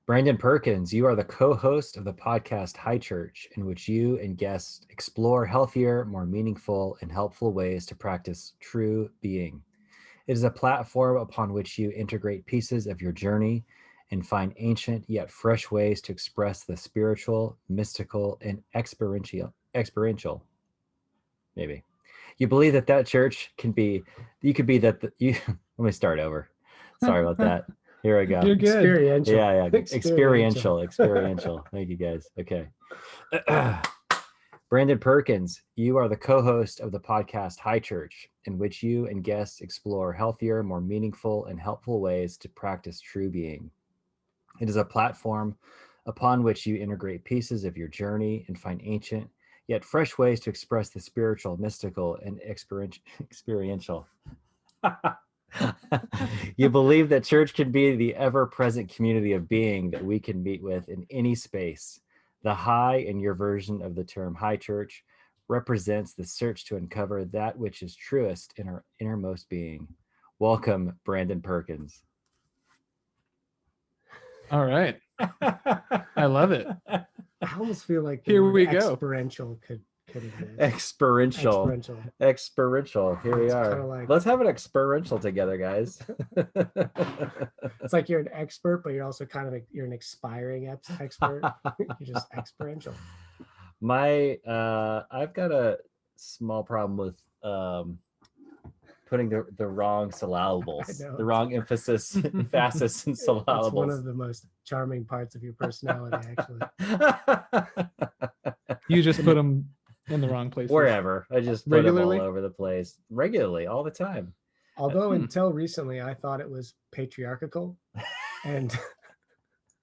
Brandon Perkins, you are the co-host of the podcast Highchurch, in which you and guests explore healthier, more meaningful, and helpful ways to practice true being. It is a platform upon which you integrate pieces of your journey and find ancient yet fresh ways to express the spiritual, mystical, and experiential. Maybe. You believe that church can be, you could be that, let me start over. Sorry about that. Here I go. You're good. Experiential. Yeah. Experiential. Thank you guys. Okay. Brandon Perkins, you are the co-host of the podcast Highchurch, in which you and guests explore healthier, more meaningful, and helpful ways to practice true being. It is a platform upon which you integrate pieces of your journey and find ancient yet fresh ways to express the spiritual, mystical, and experiential. You believe that church can be the ever-present community of being that we can meet with in any space. The high in your version of the term high church represents the search to uncover that which is truest in our innermost being. Welcome, Brandon Perkins. All right. I love it. I almost feel like Here we go. experiential could exist. Experiential. Here we It's kinda like- Let's have an experiential together, guys. It's like you're an expert, but you're also kind of you're an expiring expert. You're just experiential. I've got a small problem with putting the wrong syllables, I know. the wrong emphasis, emphasis, and syllables. It's one of the most charming parts of your personality, actually. You just put them in the wrong place. Wherever. I just put them all Regularly? over the place. Regularly, all the time. Although until recently, I thought it was patriarchal, and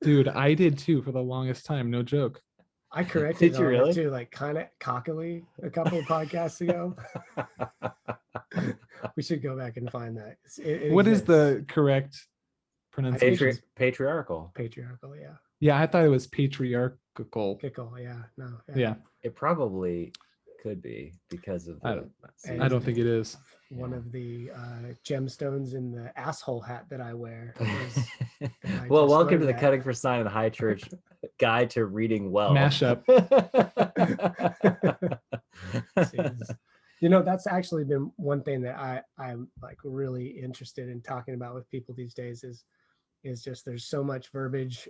Dude, I did too for the longest time. No joke. I corrected Did you on it really? too, like kind of cockily a couple of podcasts ago. We should go back and find that. What is exists. the correct pronunciation? Patriarchal. Patriarchal? Yeah, Yeah, I thought it was patriarchal. pickle. Yeah, no. Yeah, It probably could be because of I the I don't think it is. One of the gemstones in the asshole hat that I wear. is that I Well, just welcome to learned the that. Cutting for Sign of the High Church Guide to Reading Well. Mashup. Jeez. You know, that's actually been one thing that I'm like really interested in talking about with people these days is just there's so much verbiage,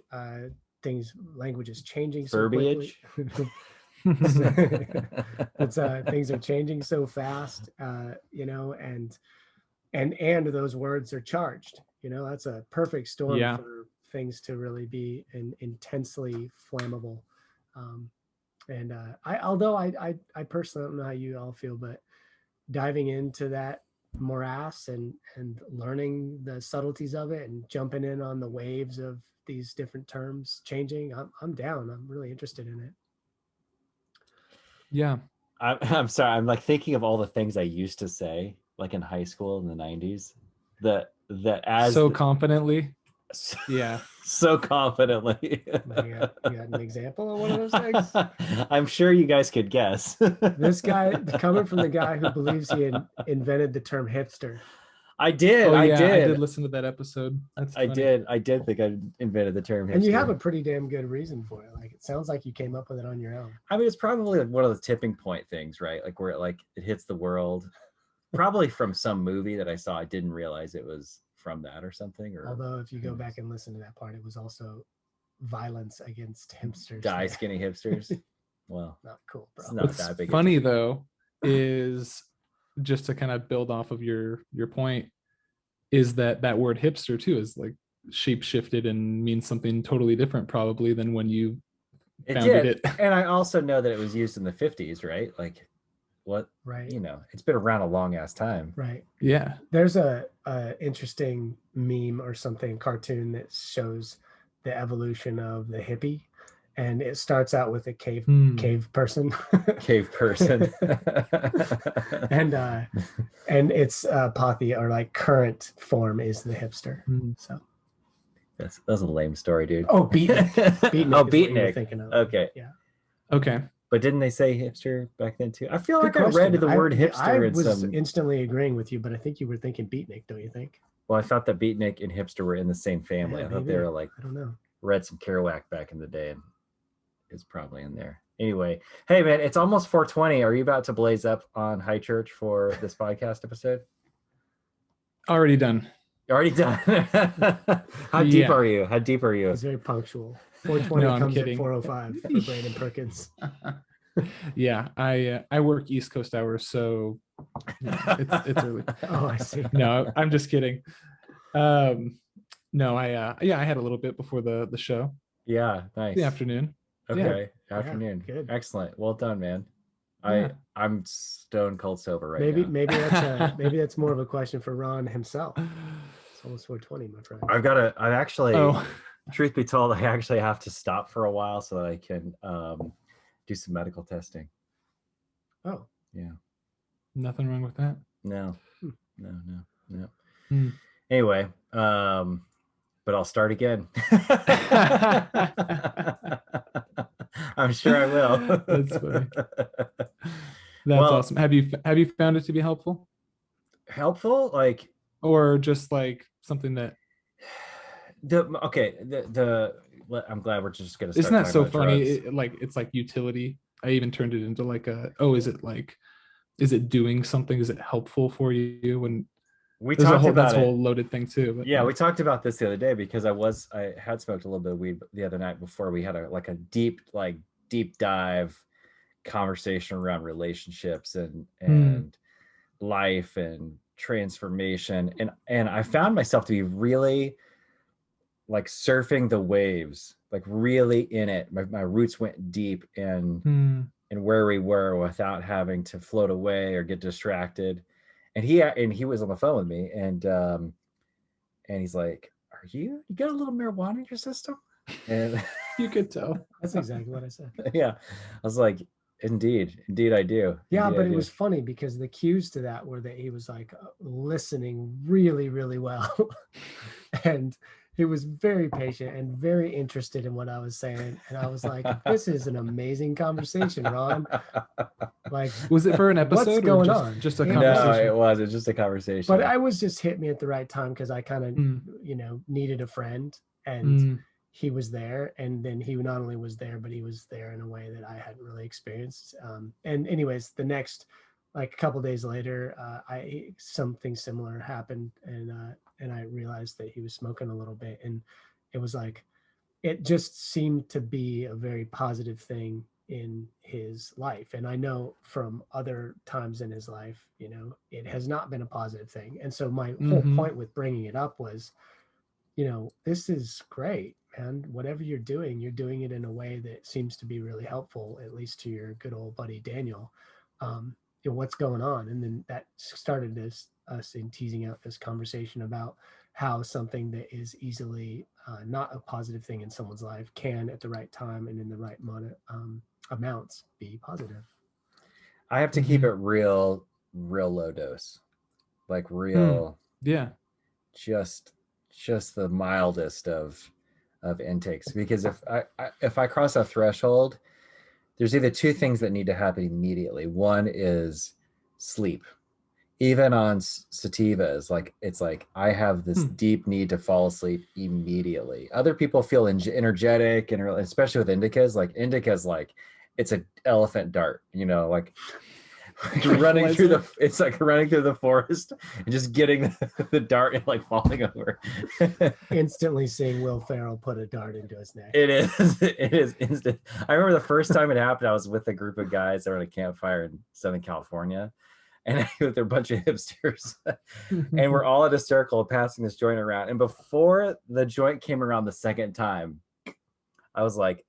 language is changing so Verbiage? quickly. It's things are changing so fast, you know, and those words are charged. You know, that's a perfect storm Yeah. for things to really be intensely flammable. Although I personally don't know how you all feel, but diving into that morass and learning the subtleties of it and jumping in on the waves of these different terms changing, I'm down. I'm really interested in it. Yeah. I'm sorry. I'm like thinking of all the things I used to say, like in high school in the 90s, that as So confidently. so, Yeah. so confidently. You got an example of one of those things? I'm sure you guys could guess. This guy, coming from the guy who believes he invented the term hipster. I did. Oh, I yeah, I did. did listen to that episode. That's I funny. did. I did think I invented the term hipster. And you have a pretty damn good reason for it. Like, it sounds like you came up with it on your own. I mean, it's probably like one of the tipping point things, right? Like where it hits the world. Probably from some movie that I saw. I didn't realize it was from that or something. Or Although if you go back and listen to that part, it was also violence against hipsters. Die there. Skinny Hipsters. Well, Not cool, bro. It's not What's that big a funny deal. though is just to kind of build off of your point is that word hipster too is like shape shifted and means something totally different probably than when you it founded did. it. And I also know that it was used in the 50s, right? Like what, Right. you know, it's been around a long ass time. Right. Yeah. There's a interesting meme or something, cartoon that shows the evolution of the hippie, and it starts out with a cave person. Cave person. and its apothe or like current form is the hipster. So that's a lame story, dude. oh, beatnik. Beatnik Oh, is what you were beatnik. thinking of. Okay. Yeah. Okay. But didn't they say hipster back then too? I feel Good like I read question. the word I hipster in was some. instantly agreeing with you, but I think you were thinking beatnik, don't you think? Well, I thought that beatnik and hipster were in the same family. Yeah, I thought maybe. they were like I don't know. read some Kerouac back in the day, and it's probably in there. Anyway, hey man, it's almost 4:20. Are you about to blaze up on Highchurch for this podcast episode? Already done. Already done. How deep are you? How deep are you? He's very punctual. 4:20 No, I'm comes kidding. at 4:05 for Brandon Perkins. Yeah, I work East Coast hours, so it's early. Oh, I see. No, I'm just kidding. No, I had a little bit before the show. Yeah, nice. The afternoon. Okay, Yeah. afternoon. Good. Excellent. Well done, man. Yeah. I'm stone cold sober right Maybe now. maybe that's more of a question for Ron himself. It's almost 4:20, my friend. I've actually, Oh, truth be told, I actually have to stop for a while so that I can do some medical testing. Oh, Yeah. nothing wrong with that. No. Hmm. Anyway, but I'll start again. I'm sure I will. That's funny. That's Well, awesome. Have you found it to be helpful, helpful? Like, or just like something that I'm glad we're just gonna start. isn't that talking so about funny? drugs. It's like utility. I even turned it into like is it doing something? Is it helpful for you? When We there's talked about that's a it. whole loaded thing too. But, Yeah, we talked about this the other day because I had smoked a little bit of weed the other night before we had a deep dive conversation around relationships and life and transformation, and I found myself to be really like surfing the waves, like really in it. My roots went deep in where we were without having to float away or get distracted. And he was on the phone with me, and he's like, you got a little marijuana in your system? And you could tell. that's exactly what I said. yeah, I was like, indeed I do. Yeah, Indeed, but I it do. was funny because the cues to that were that he was like listening really, really well. And he was very patient and very interested in what I was saying. And I was like, this is an amazing conversation, Ron. Like, Was it for an what's episode going or on? just a No, conversation? No, it wasn't just a conversation. But I was just hit me at the right time because I kind of, needed a friend, and he was there. And then he not only was there, but he was there in a way that I hadn't really experienced. And anyways, the next, like a couple of days later, something similar happened, and I realized that he was smoking a little bit, and it was like, it just seemed to be a very positive thing in his life. And I know from other times in his life, it has not been a positive thing. And so my whole point with bringing it up was, this is great, man. Whatever you're doing it in a way that seems to be really helpful, at least to your good old buddy Daniel. What's going on? And then that started us in teasing out this conversation about how something that is easily not a positive thing in someone's life can, at the right time and in the right amounts, be positive. I have to keep it real low dose, like real, yeah, just the mildest of intakes, because if I cross a threshold, there's either two things that need to happen immediately. One is sleep. Even on sativas, it's like I have this deep need to fall asleep immediately. Other people feel energetic, and especially with indicas, like it's an elephant dart, like running through the forest and just getting the dart and like falling over. Instantly seeing Will Ferrell put a dart into his neck. It is instant. I remember the first time it happened, I was with a group of guys that were at a campfire in Southern California, and with a bunch of hipsters, and we're all at a circle passing this joint around. And before the joint came around the second time, I was like,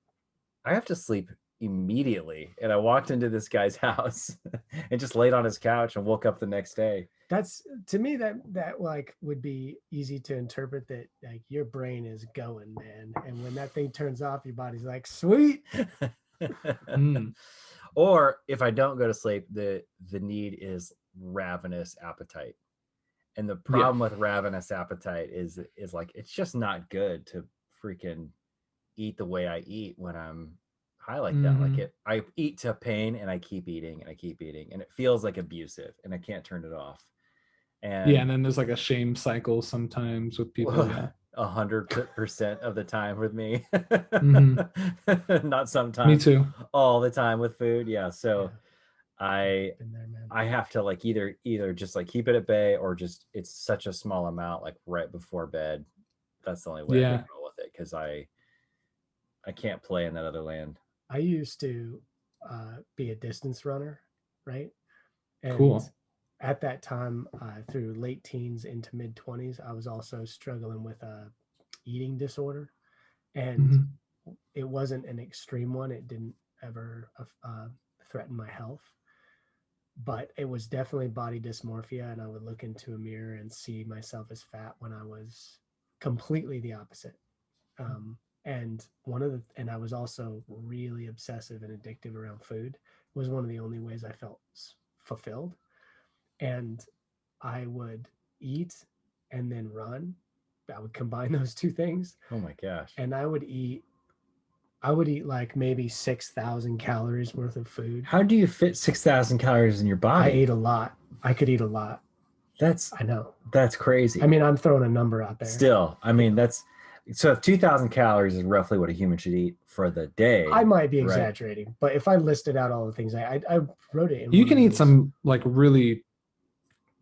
I have to sleep immediately. And I walked into this guy's house and just laid on his couch and woke up the next day. That's, to me, that like would be easy to interpret, that like your brain is going, man. And when that thing turns off, your body's like, sweet. Or if I don't go to sleep, the need is ravenous appetite. And the problem with ravenous appetite is like, it's just not good to freaking eat the way I eat when I'm high like that. Like I eat to pain, and I keep eating and I keep eating, and it feels like abusive, and I can't turn it off. And and then there's like a shame cycle sometimes with people. 100% of the time with me. Not Me sometimes, too. all the time with food. Yeah. So Yeah, been there, man. I have to like either just like keep it at bay, or just it's such a small amount like right before bed. That's the only way I Yeah. can roll with it, because I can't play in that other land. I used to be a distance runner, right? And Cool. at that time, through late teens into mid 20s, I was also struggling with a eating disorder, and Mhm. it wasn't an extreme one. It didn't ever threaten my health, but it was definitely body dysmorphia. And I would look into a mirror and see myself as fat when I was completely the opposite. And and I was also really obsessive and addictive around food. It was one of the only ways I felt fulfilled. And I would eat and then run. I would combine those two things, Oh my gosh. and I would eat like maybe 6,000 calories worth of food. How do you fit 6,000 calories in your I body? ate a lot. I could eat a lot. That's I know. crazy. I mean, I'm throwing a number out there. Still, I mean, that's so if 2,000 calories is roughly what a human should eat for the day. I might be right? exaggerating, but if I listed out all the things, I wrote it in You one can of eat those. some like really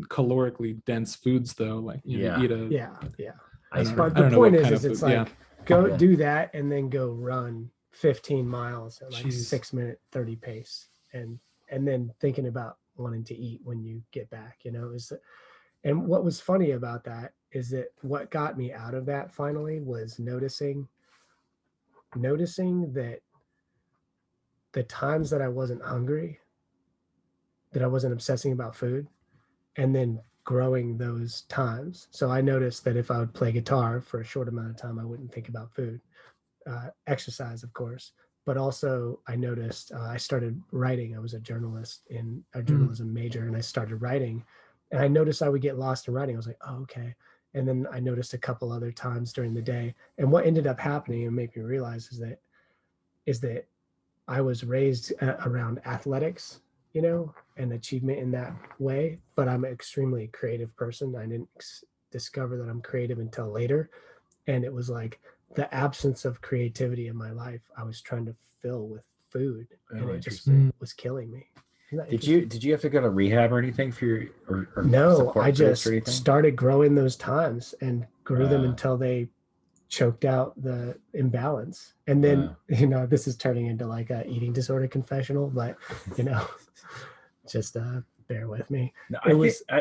calorically dense foods though. Like you Yeah. eat a Yeah, yeah. I don't know. But I the don't know point what is, kind is of it's food. like Yeah. go Yeah. do that and then go run 15 miles at like Jeez. 6-minute 30 pace, and then thinking about wanting to eat when you get back. And what was funny about that is that what got me out of that finally was noticing that the times that I wasn't hungry, that I wasn't obsessing about food, and then growing those times. So I noticed that if I would play guitar for a short amount of time, I wouldn't think about food. Exercise, of course, but also I noticed I started writing. I was a journalist in a journalism major, and I started writing, and I noticed I would get lost in writing. I was like, oh, okay. And then I noticed a couple other times during the day. And what ended up happening and made me realize is that I was raised around athletics, and achievement in that way. But I'm an extremely creative person. I didn't discover that I'm creative until later. And it was like the absence of creativity in my life, I was trying to fill with food, and it just was killing me. Did you have to go to rehab or anything for your or No, support I groups or just anything? started growing those times and grew them until they choked out the imbalance. And then, this is turning into like a eating disorder confessional, but just bear with me. No,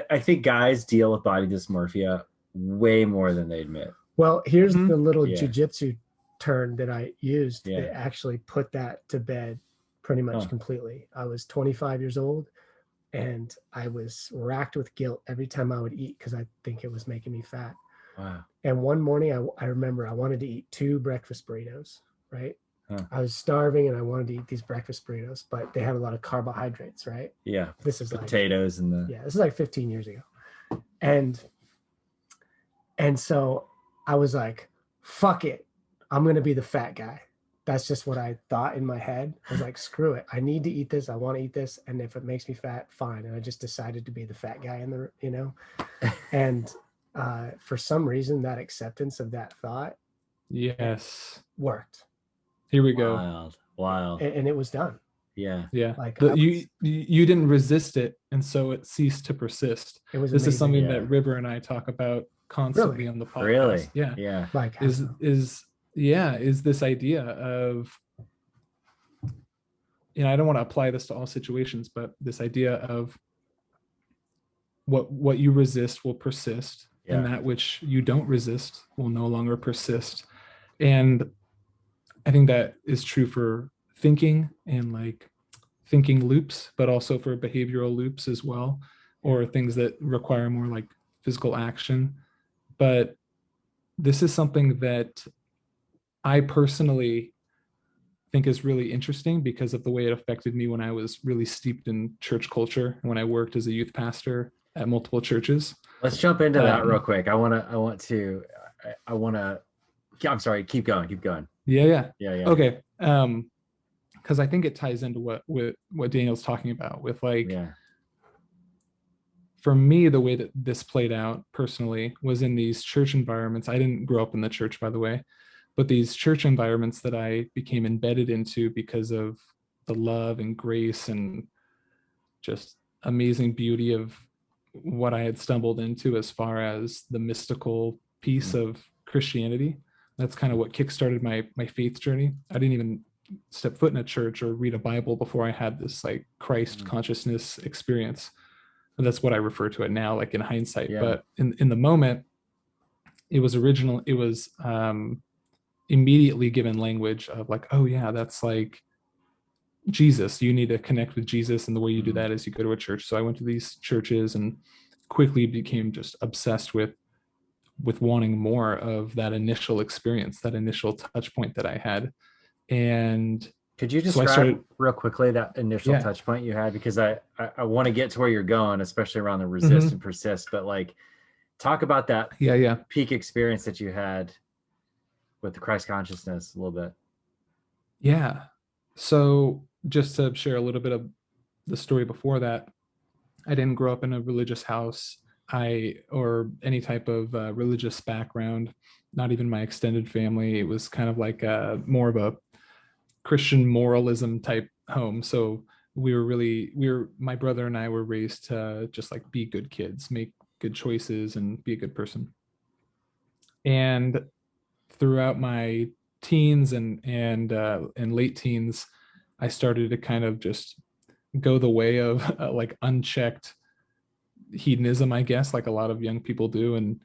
I think guys deal with body dysmorphia way more than they admit. Well, here's the little jujitsu turn that I used that actually put that to bed pretty much completely. I was 25 years old, and I was racked with guilt every time I would eat because I think it was making me fat. Wow. And one morning I remember I wanted to eat 2 breakfast burritos, right? I was starving and I wanted to eat these breakfast burritos, but they had a lot of carbohydrates, right? Yeah. This is potatoes and this is like 15 years ago. And so I was like, fuck it. I'm going to be the fat guy. That's just what I thought in my head. I was like, screw it. I need to eat this. I want to eat this. And if it makes me fat, fine. And I just decided to be the fat guy and for some reason, that acceptance of that thought worked. Here we go. Wild. And it was done. Yeah. Like you didn't resist it, and so it ceased to persist. It was this amazing. is something that River and I talk about constantly on the podcast. Really? Yeah. Like is this idea of, I don't want to apply this to all situations, but this idea of what you resist will persist, and that which you don't resist will no longer persist. And I think that is true for thinking and like thinking loops, but also for behavioral loops as well, or things that require more like physical action. But this is something that I personally think is really interesting because of the way it affected me when I was really steeped in church culture and when I worked as a youth pastor at multiple churches. Let's jump into that real quick. I'm sorry, keep going. Yeah. Okay. Because I think it ties into what Daniel's talking about with like for me, the way that this played out personally was in these church environments. I didn't grow up in the church, by the way, but these church environments that I became embedded into because of the love and grace and just amazing beauty of what I had stumbled into as far as the mystical piece of Christianity. That's kind of what kickstarted my faith journey. I didn't even step foot in a church or read a Bible before I had this like Christ consciousness experience. And that's what I refer to it now, like in hindsight. Yeah. But in the moment, it was immediately given language of like, oh yeah, that's like Jesus. You need to connect with Jesus, and the way you do that is you go to a church. So I went to these churches and quickly became just obsessed with wanting more of that initial experience, that initial touch point that I had. And could you describe real quickly that initial touch point you had? Because I want to get to where you're going, especially around the resist and persist, but like talk about that peak experience that you had with the Christ consciousness a little bit. Yeah. So just to share a little bit of the story before that, I didn't grow up in a religious house or any type of religious background, not even my extended family. It was kind of like more of a Christian moralism type home. So my brother and I were raised to just like be good kids, make good choices, and be a good person. And throughout my teens and late teens, I started to kind of just go the way of like unchecked hedonism, I guess, like a lot of young people do, and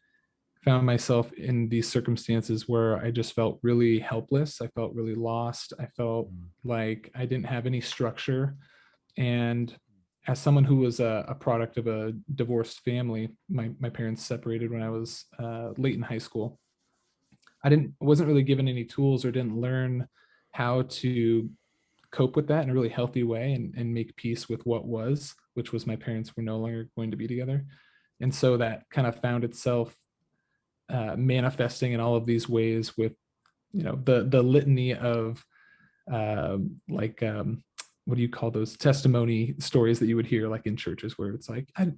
found myself in these circumstances where I just felt really helpless. I felt really lost. I felt like I didn't have any structure. And as someone who was a product of a divorced family, my parents separated when I was late in high school. I wasn't really given any tools or didn't learn how to cope with that in a really healthy way and make peace with what was, which was my parents were no longer going to be together. And so that kind of found itself manifesting in all of these ways with, the litany of what do you call those testimony stories that you would hear like in churches where it's like, I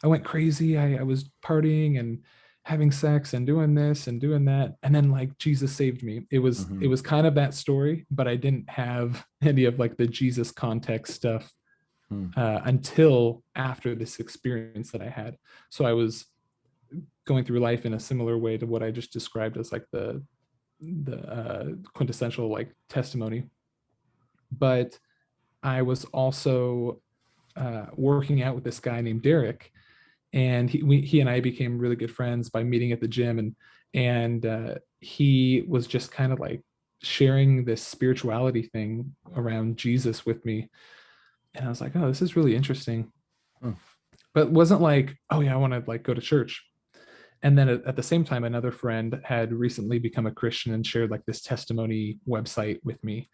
went crazy. I was partying and having sex and doing this and doing that. And then like Jesus saved me. It was kind of that story, but I didn't have any of like the Jesus context stuff until after this experience that I had. So I was going through life in a similar way to what I just described as like the quintessential like testimony. But I was also working out with this guy named Derek, and he and I became really good friends by meeting at the gym, and he was just kind of like sharing this spirituality thing around Jesus with me, and I was like, oh, this is really interesting, but it wasn't like, oh yeah, I want to like go to church. And then at the same time, another friend had recently become a Christian and shared like this testimony website with me.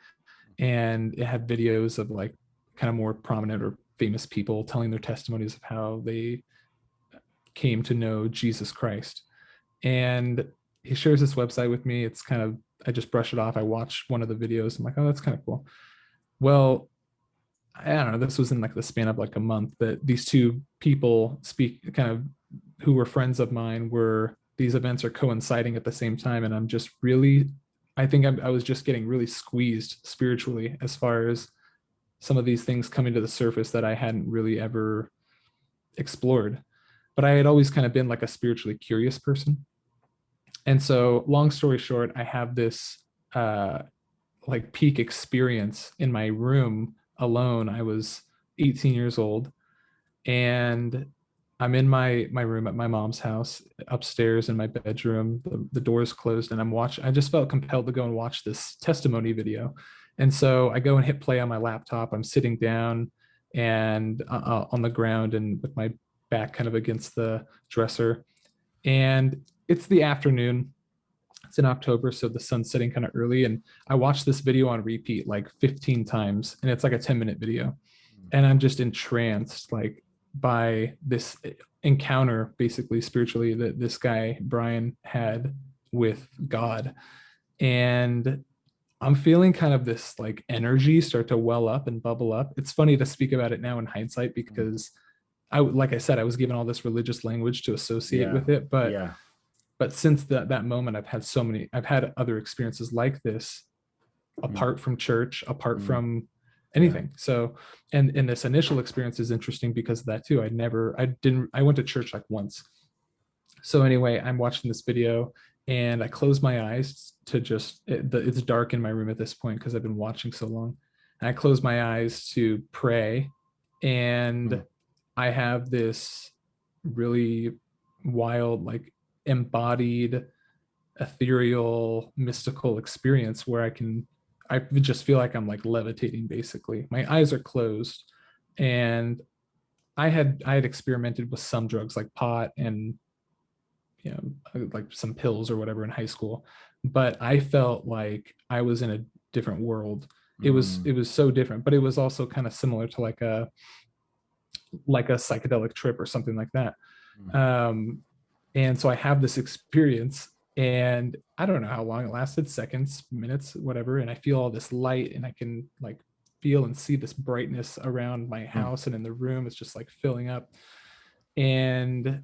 And it had videos of like kind of more prominent or famous people telling their testimonies of how they came to know Jesus Christ. And he shares this website with me. It's kind of, I just brush it off. I watch one of the videos. I'm like, oh, that's kind of cool. Well, I don't know, this was in like the span of like a month that these two people speak kind of who were friends of mine these events are coinciding at the same time. And I'm just really, I think I was just getting really squeezed spiritually as far as some of these things coming to the surface that I hadn't really ever explored. But I had always kind of been like a spiritually curious person. And so long story short, I have this like peak experience in my room alone. I was 18 years old, and I'm in my room at my mom's house upstairs in my bedroom. The door's closed, and I just felt compelled to go and watch this testimony video. And so I go and hit play on my laptop. I'm sitting down and on the ground and with my back kind of against the dresser. And it's the afternoon. It's in October, so the sun's setting kind of early. And I watched this video on repeat like 15 times, and it's like a 10-minute video. And I'm just entranced like by this encounter, basically spiritually, that this guy, Brian, had with God. And I'm feeling kind of this like energy start to well up and bubble up. It's funny to speak about it now in hindsight because like I said, I was given all this religious language to associate with it, but since that moment, I've had other experiences like this, apart from church, apart from anything. So, and this initial experience is interesting because of that too. I went to church like once. So anyway, I'm watching this video and I close my eyes to it's dark in my room at this point because I've been watching so long. And I close my eyes to pray, and I have this really wild, like embodied, ethereal, mystical experience where I just feel like I'm like levitating basically. My eyes are closed, and I had experimented with some drugs like pot and like some pills or whatever in high school, but I felt like I was in a different world. It was so different, but it was also kind of similar to like a psychedelic trip or something like that. And so I have this experience, and I don't know how long it lasted, seconds, minutes, whatever, and I feel all this light, and I can like feel and see this brightness around my house and in the room. It's just like filling up. And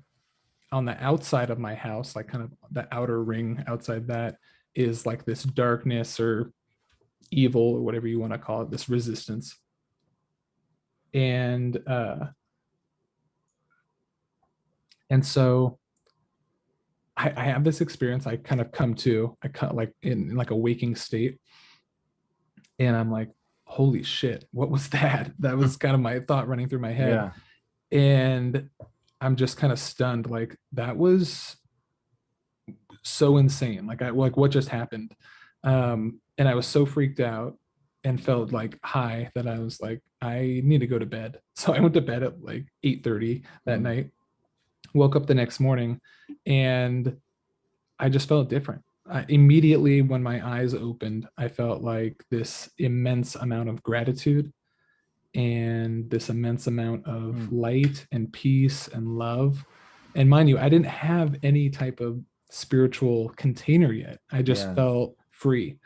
on the outside of my house, like kind of the outer ring outside that, is like this darkness or evil or whatever you want to call it, this resistance. And so I have this experience. I kind of like in like a waking state, and I'm like, holy shit, what was that? That was kind of my thought running through my head. And I'm just kind of stunned. Like, that was so insane. Like, what just happened? And I was so freaked out and felt like high that I was like, I need to go to bed. So I went to bed at like 8:30 that night, woke up the next morning, and I just felt different. Immediately when my eyes opened, I felt like this immense amount of gratitude and this immense amount of light and peace and love. And mind you, I didn't have any type of spiritual container yet. I just felt free.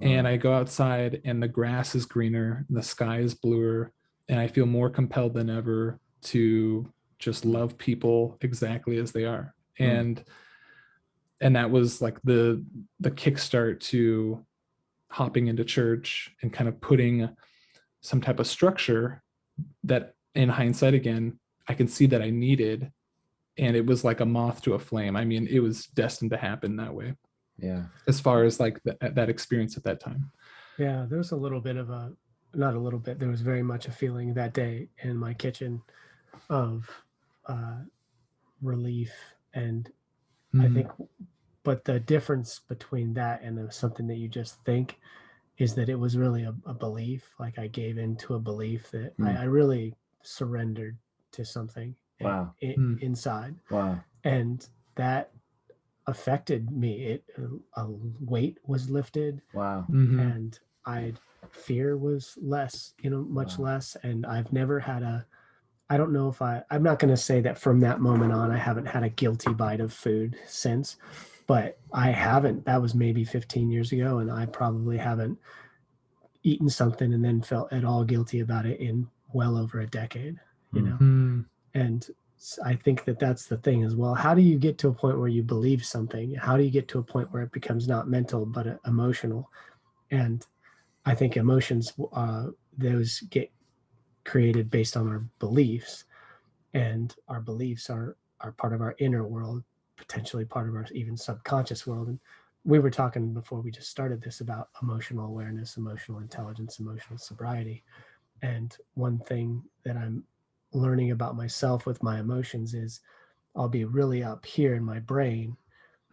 And I go outside, and the grass is greener, the sky is bluer, and I feel more compelled than ever to just love people exactly as they are. And that was like the kickstart to hopping into church and kind of putting some type of structure that, in hindsight, again, I can see that I needed. And it was like a moth to a flame. I mean, it was destined to happen that way. Yeah. As far as like that experience at that time. Yeah, there was a little bit of not a little bit, there was very much a feeling that day in my kitchen of relief. And I think, but the difference between that and something that you just think is that it was really a belief. Like, I gave into a belief that I really surrendered to something inside. Wow. And that affected me. A weight was lifted. Wow. And fear was less, much less. And I've never had I don't know if I'm not going to say that from that moment on, I haven't had a guilty bite of food since, but I haven't. That was maybe 15 years ago. And I probably haven't eaten something and then felt at all guilty about it in well over a decade, And I think that that's the thing as well. How do you get to a point where you believe something? How do you get to a point where it becomes not mental, but emotional? And I think emotions, those get created based on our beliefs, and our beliefs are part of our inner world, potentially part of our even subconscious world. And we were talking before we just started this about emotional awareness, emotional intelligence, emotional sobriety. And one thing that I'm learning about myself with my emotions is I'll be really up here in my brain,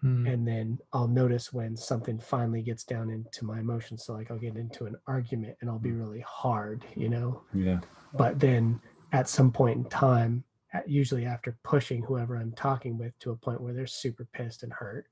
and then I'll notice when something finally gets down into my emotions. So like, I'll get into an argument and I'll be really hard, Yeah. But then at some point in time, usually after pushing whoever I'm talking with to a point where they're super pissed and hurt,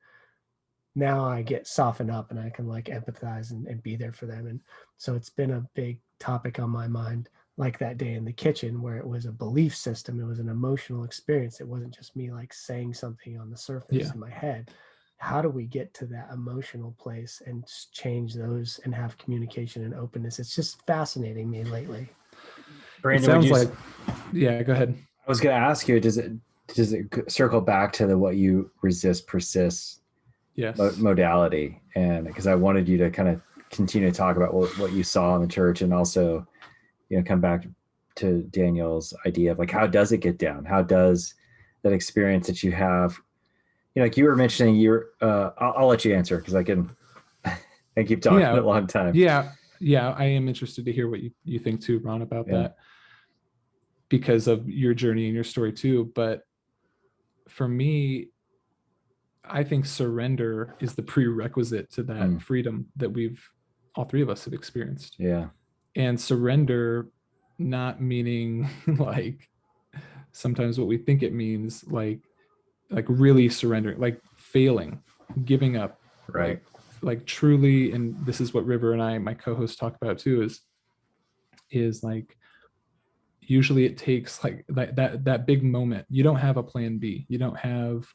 now I get softened up and I can like empathize and be there for them. And so it's been a big topic on my mind, like that day in the kitchen where it was a belief system. It was an emotional experience. It wasn't just me like saying something on the surface in my head. How do we get to that emotional place and change those and have communication and openness? It's just fascinating me lately. Brandon, it sounds like, yeah, go ahead. I was going to ask you, does it circle back to the what you resist persists Yes. modality? And because I wanted you to kind of continue to talk about what you saw in the church, and also, come back to Daniel's idea of like, how does it get down? How does that experience that you have, like you were mentioning, I'll let you answer because I keep talking a long time. Yeah. I am interested to hear what you think too, Ron, about that, because of your journey and your story too. But for me, I think surrender is the prerequisite to that freedom that all three of us have experienced. Yeah. And surrender, not meaning like sometimes what we think it means, like really surrendering, like failing, giving up, right? Like truly. And this is what River and I, my co-host, talk about too, is like, usually it takes like that big moment. You don't have a plan B. You don't have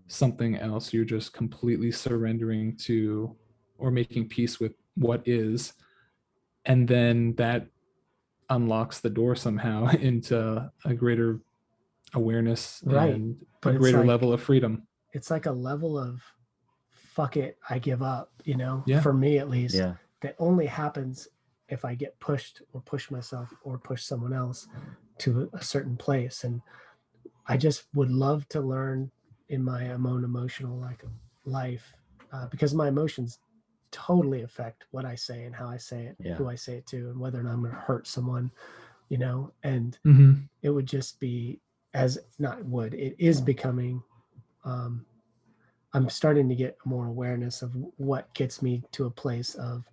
something else. You're just completely surrendering to, or making peace with what is. And then that unlocks the door somehow into a greater awareness, right, and but a greater level of freedom. It's like a level of fuck it, I give up, Yeah. For me at least, that only happens if I get pushed or push myself or push someone else to a certain place. And I just would love to learn in my own emotional life, because my emotions totally affect what I say and how I say it, who I say it to, and whether or not I'm going to hurt someone, and it would just be, it is becoming, I'm starting to get more awareness of what gets me to a place of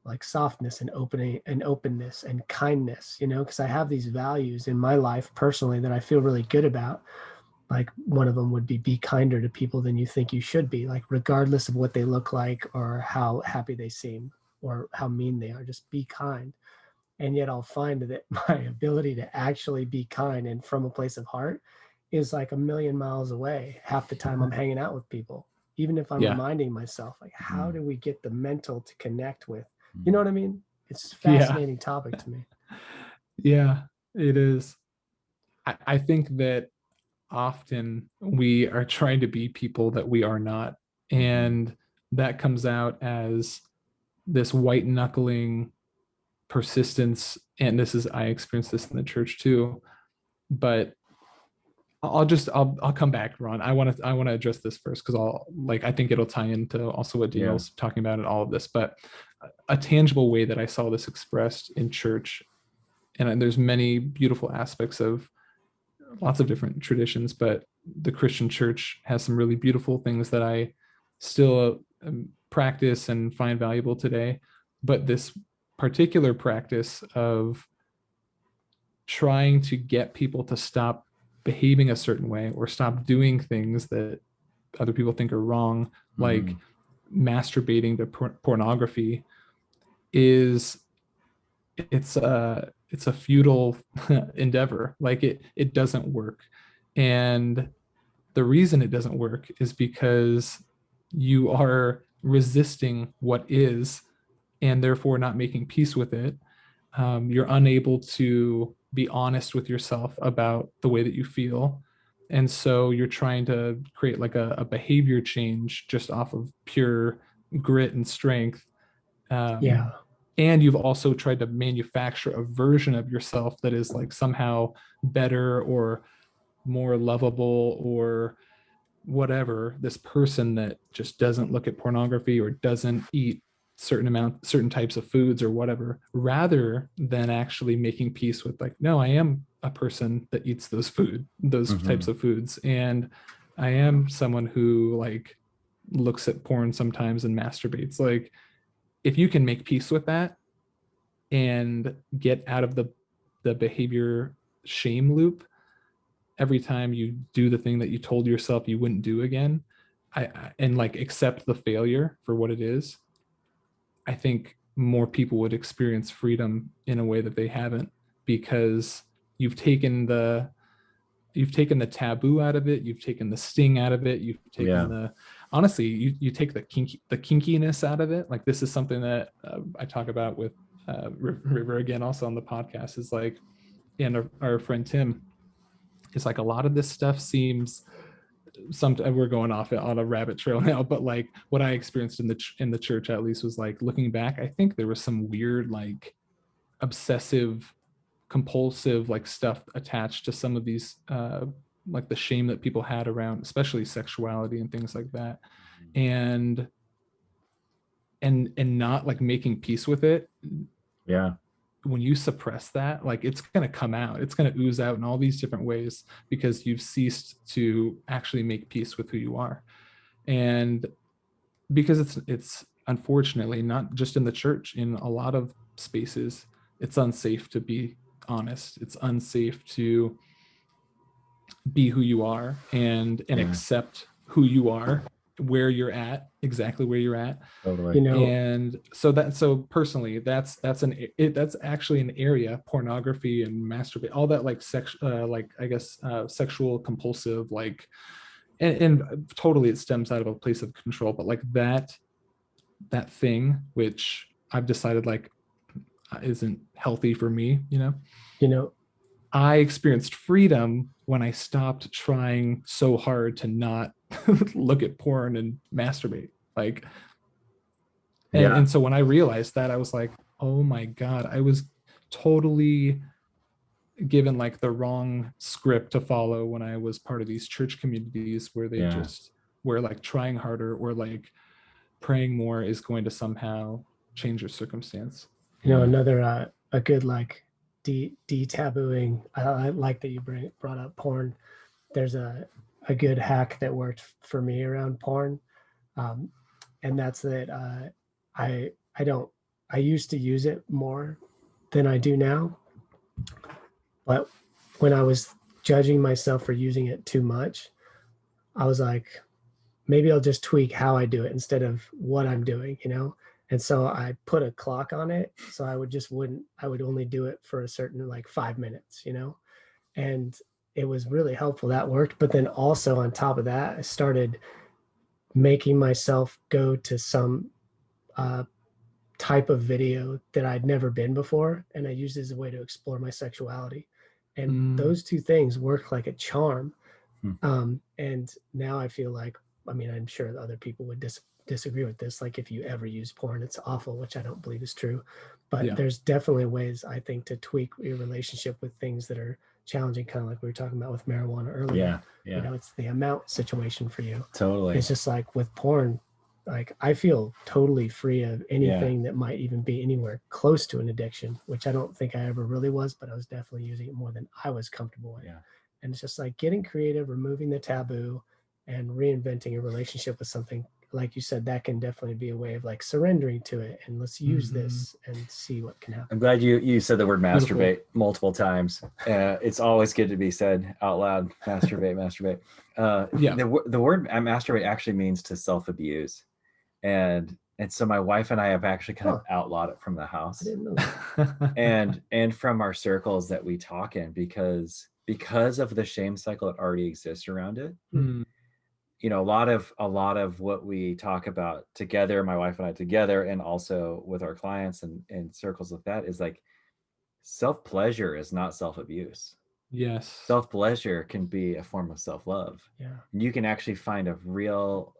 like softness and openness and kindness, because I have these values in my life personally that I feel really good about. Like one of them would be kinder to people than you think you should be, like regardless of what they look like or how happy they seem or how mean they are, just be kind. And yet I'll find that my ability to actually be kind and from a place of heart is like a million miles away half the time I'm hanging out with people, even if I'm reminding myself, like, how do we get the mental to connect with, you know what I mean? It's a fascinating topic to me. Yeah, it is. I think that often we are trying to be people that we are not. And that comes out as this white knuckling persistence. And I experienced this in the church too. But I'll come back, Ron. I want to address this first, because I think it'll tie into also what Daniel's talking about in all of this. But a tangible way that I saw this expressed in church, and there's many beautiful aspects of lots of different traditions, but the Christian church has some really beautiful things that I still practice and find valuable today. But this particular practice of trying to get people to stop behaving a certain way or stop doing things that other people think are wrong, like masturbating to pornography, it's a futile endeavor. Like it doesn't work. And the reason it doesn't work is because you are resisting what is, and therefore not making peace with it. You're unable to be honest with yourself about the way that you feel. And so you're trying to create like a behavior change just off of pure grit and strength. And you've also tried to manufacture a version of yourself that is like somehow better or more lovable or whatever, this person that just doesn't look at pornography or doesn't eat certain types of foods or whatever, rather than actually making peace with like, no, I am a person that eats those types of foods, and I am someone who like looks at porn sometimes and masturbates. Like, if you can make peace with that and get out of the behavior shame loop every time you do the thing that you told yourself you wouldn't do again, and like accept the failure for what it is, I think more people would experience freedom in a way that they haven't, because you've taken the taboo out of it, you've taken the sting out of it, you've taken honestly, you take the kinkiness out of it. Like, this is something that I talk about with River again, also on the podcast, is like, and our friend Tim, it's like a lot of this stuff seems we're going off on a rabbit trail now, but like what I experienced in the church at least was like, looking back, I think there was some weird like obsessive compulsive like stuff attached to some of these like the shame that people had around especially sexuality and things like that, and not like making peace with it. Yeah. When you suppress that, like it's going to come out, it's going to ooze out in all these different ways because you've ceased to actually make peace with who you are. And because it's unfortunately not just in the church, in a lot of spaces, it's unsafe to be honest. It's unsafe to be who you are and accept who you are, where you're at, exactly where you're at. Totally. And so personally, that's actually an area, pornography and masturbate, all that like sexual compulsive, like, and totally it stems out of a place of control, but like that thing, which I've decided like isn't healthy for me, I experienced freedom when I stopped trying so hard to not look at porn and masturbate. Like, and so when I realized that, I was like, oh my God, I was totally given like the wrong script to follow when I was part of these church communities where they just where like trying harder or like praying more is going to somehow change your circumstance. Another a good like de-tabooing. I like that you brought up porn. There's a good hack that worked for me around porn, and that's that I used to use it more than I do now, but when I was judging myself for using it too much, I was like, maybe I'll just tweak how I do it instead of what I'm doing, And so I put a clock on it. So I would only do it for a certain like 5 minutes, and it was really helpful. That worked. But then also on top of that, I started making myself go to some type of video that I'd never been before. And I used it as a way to explore my sexuality. And those two things worked like a charm. And now I feel like, I'm sure other people would disagree with this. Like if you ever use porn, it's awful, which I don't believe is true. But there's definitely ways, I think, to tweak your relationship with things that are challenging, kind of like we were talking about with marijuana earlier. It's the amount situation for you. Totally. It's just like with porn, like I feel totally free of anything that might even be anywhere close to an addiction, which I don't think I ever really was, but I was definitely using it more than I was comfortable with. And it's just like getting creative, removing the taboo, and reinventing a relationship with something. Like you said, that can definitely be a way of like surrendering to it, and let's use this and see what can happen. I'm glad you said the word masturbate multiple times. It's always good to be said out loud. Masturbate. The word masturbate actually means to self-abuse, and so my wife and I have actually kind of outlawed it from the house. I didn't know that. and from our circles that we talk in, because of the shame cycle that already exists around it. A lot of what we talk about together, my wife and I together, and also with our clients and circles like that, is like self-pleasure is not self-abuse. Yes. Self-pleasure can be a form of self-love. And you can actually find a real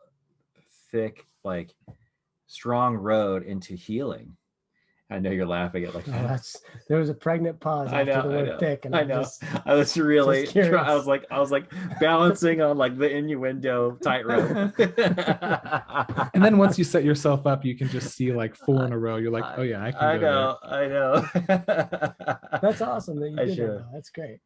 thick, like strong road into healing. I know you're laughing at like there was a pregnant pause after the word thick, and I was really I was like balancing on like the innuendo tightrope. And then once you set yourself up, you can just see like 4 in a row. You're like, oh yeah, I know. That's awesome that you did that, though. That's great.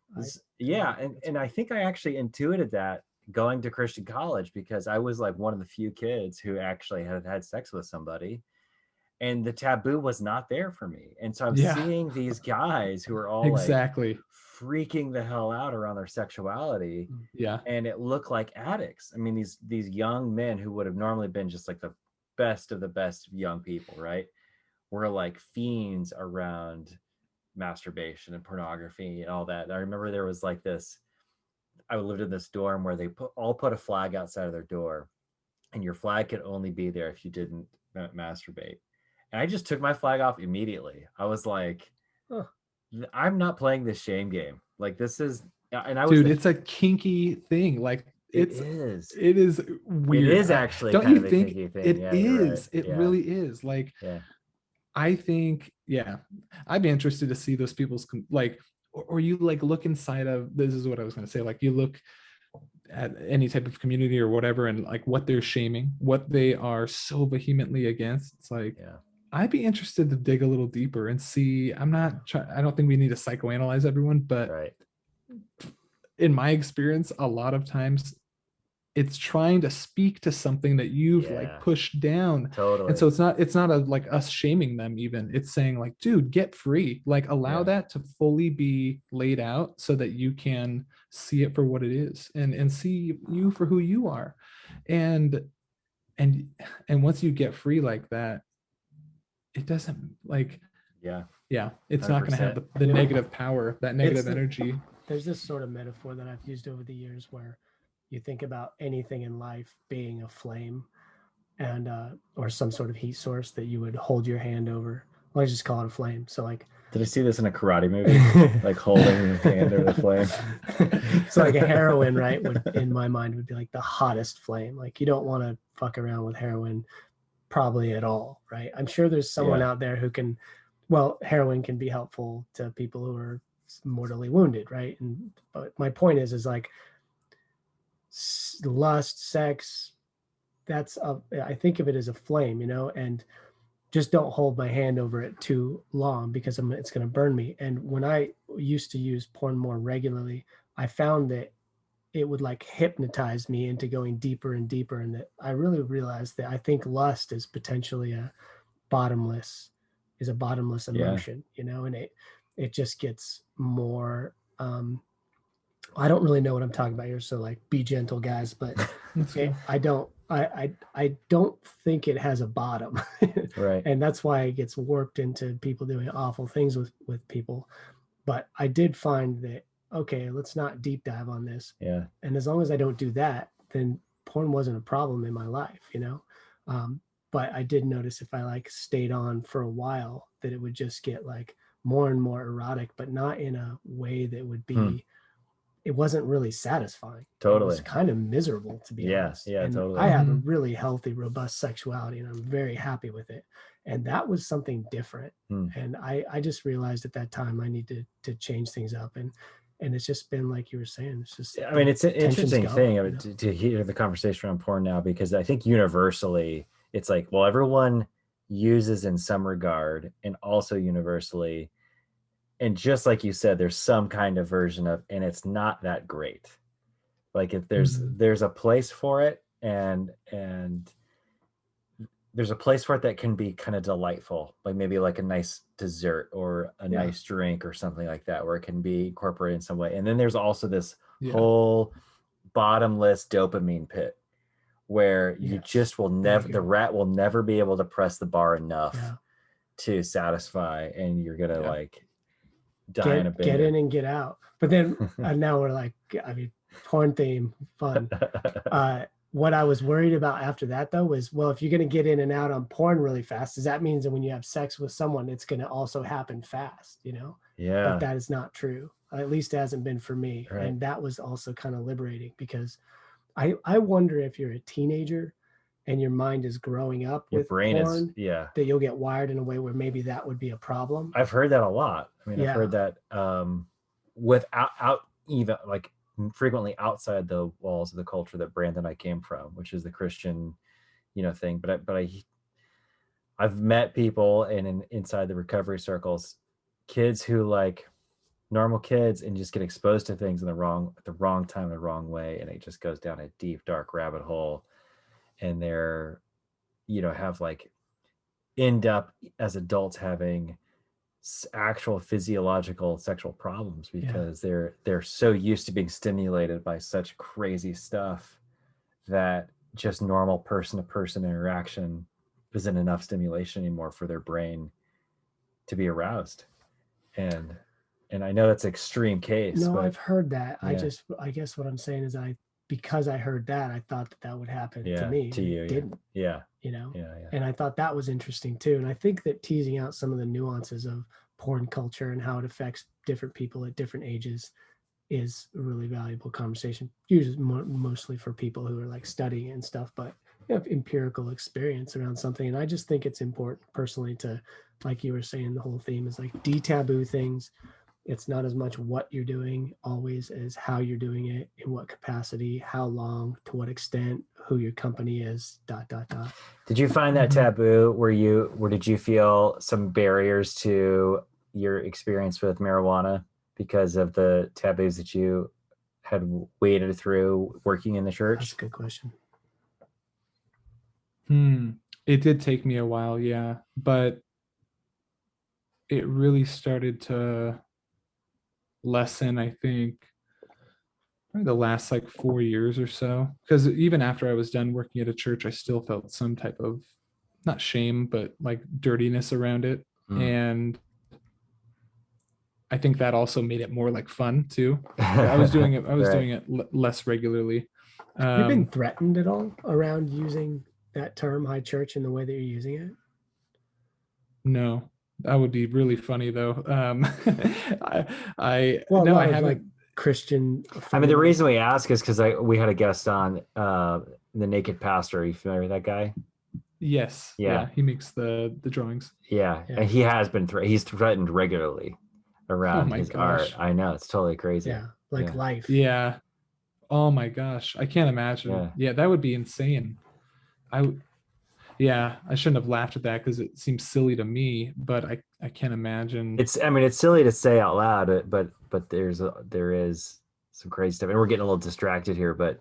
And I think I actually intuited that going to Christian college, because I was like one of the few kids who actually had sex with somebody. And the taboo was not there for me. And so I'm seeing these guys who are all like freaking the hell out around their sexuality. And it looked like addicts. I mean, these young men who would have normally been just like the best of the best young people, right? Were like fiends around masturbation and pornography and all that. And I remember there was like this, I lived in this dorm where they put a flag outside of their door, and your flag could only be there if you didn't masturbate. And I just took my flag off immediately. I was like, I'm not playing this shame game. Like, this is Yeah, and I was dude, it's a kinky thing. Like it it is weird. It is actually Don't kind you of a think kinky thing. it Yeah, you're right. is? It Yeah, really is. Like yeah, I think, yeah, I'd be interested to see those people's like, or you like look inside of, this is what I was going to say, like you look at any type of community or whatever, and like what they're shaming, what they are so vehemently against. It's like, yeah. I'd be interested to dig a little deeper and see. I don't think we need to psychoanalyze everyone, but Right. in my experience, a lot of times it's trying to speak to something that you've Yeah. like pushed down. Totally. And so it's not a like us shaming them even. It's saying like, dude, get free. Like allow that to fully be laid out so that you can see it for what it is and see you for who you are. And once you get free like that, it doesn't like, yeah, it's not going to have the negative power, that negative energy. There's this sort of metaphor that I've used over the years where you think about anything in life being a flame and or some sort of heat source that you would hold your hand over. Well, I just call it a flame. So like, did I see this in a karate movie? Like holding your hand over the flame. So like a heroin, right, would in my mind would be like the hottest flame. Like you don't want to fuck around with heroin probably at all, right? I'm sure there's someone out there who can, well, heroin can be helpful to people who are mortally wounded, right? And but my point is like lust, sex, I think of it as a flame, and just don't hold my hand over it too long because it's going to burn me. And when I used to use porn more regularly, I found that it would like hypnotize me into going deeper and deeper. And that I really realized that I think lust is potentially a bottomless emotion, and it just gets more, I don't really know what I'm talking about here. So like, be gentle guys, but I don't think it has a bottom. Right. And that's why it gets warped into people doing awful things with people. But I did find that, okay, let's not deep dive on this. Yeah. And as long as I don't do that, then porn wasn't a problem in my life, but I did notice if I like stayed on for a while that it would just get like more and more erotic, but not in a way that would be, it wasn't really satisfying. Totally. It was kind of miserable, to be honest. Yeah, and totally. I have a really healthy, robust sexuality, and I'm very happy with it. And that was something different. And I just realized at that time I needed to change things up. And it's just been like you were saying. It's just, I mean, it's an interesting thing to hear the conversation around porn now, because I think universally it's like, well, everyone uses in some regard, and also universally, and just like you said, there's some kind of version of, and it's not that great. Like if there's a place for it, and there's a place for it that can be kind of delightful, like maybe like a nice dessert or a nice drink or something like that, where it can be incorporated in some way. And then there's also this whole bottomless dopamine pit where you just will never, the rat will never be able to press the bar enough to satisfy, and you're gonna like die in a bender. Get in and get out. But then now we're like, I mean, porn theme, fun. What I was worried about after that though was, well, if you're going to get in and out on porn really fast, does that mean that when you have sex with someone, it's going to also happen fast, Yeah. But that is not true. At least it hasn't been for me. Right. And that was also kind of liberating, because I wonder if you're a teenager and your mind is growing up with porn, that you'll get wired in a way where maybe that would be a problem. I've heard that a lot. I mean, I've heard that without even like frequently outside the walls of the culture that Brandon and I came from, which is the Christian, thing. But I've met people inside the recovery circles, kids who like normal kids and just get exposed to things at the wrong time, the wrong way, and it just goes down a deep, dark rabbit hole. And they're, have like end up as adults having actual physiological sexual problems, because they're so used to being stimulated by such crazy stuff that just normal person-to-person interaction isn't enough stimulation anymore for their brain to be aroused. And I know that's an extreme case. No, but I've heard that. I guess what I'm saying is because I heard that, I thought that would happen to me. To you, it didn't. Yeah. And I thought that was interesting too. And I think that teasing out some of the nuances of porn culture and how it affects different people at different ages is a really valuable conversation, usually mostly for people who are like studying and stuff, but you have empirical experience around something. And I just think it's important personally to, like you were saying, the whole theme is like de-taboo things. It's not as much what you're doing always as how you're doing it, in what capacity, how long, to what extent, who your company is, ... Did you find that taboo where did you feel some barriers to your experience with marijuana because of the taboos that you had waded through working in the church? That's a good question. It did take me a while, yeah, but it really started to lessen, I think, probably the last like 4 years or so. Because even after I was done working at a church, I still felt some type of, not shame, but like dirtiness around it. And I think that also made it more like fun too. I was doing it doing it less regularly. Have you been threatened at all around using that term high church in the way that you're using it? No, that would be really funny though. I haven't. Like Christian. I mean, the reason we ask is because we had a guest on, the Naked Pastor. Are you familiar with that guy? Yes. Yeah. He makes the drawings. Yeah. And he has been he's threatened regularly around his art. I know, it's totally crazy. Yeah. Like life. Yeah. Oh my gosh. I can't imagine. Yeah, that would be insane. I shouldn't have laughed at that because it seems silly to me, but I can't imagine. It's silly to say out loud, but there is some crazy stuff, and we're getting a little distracted here, but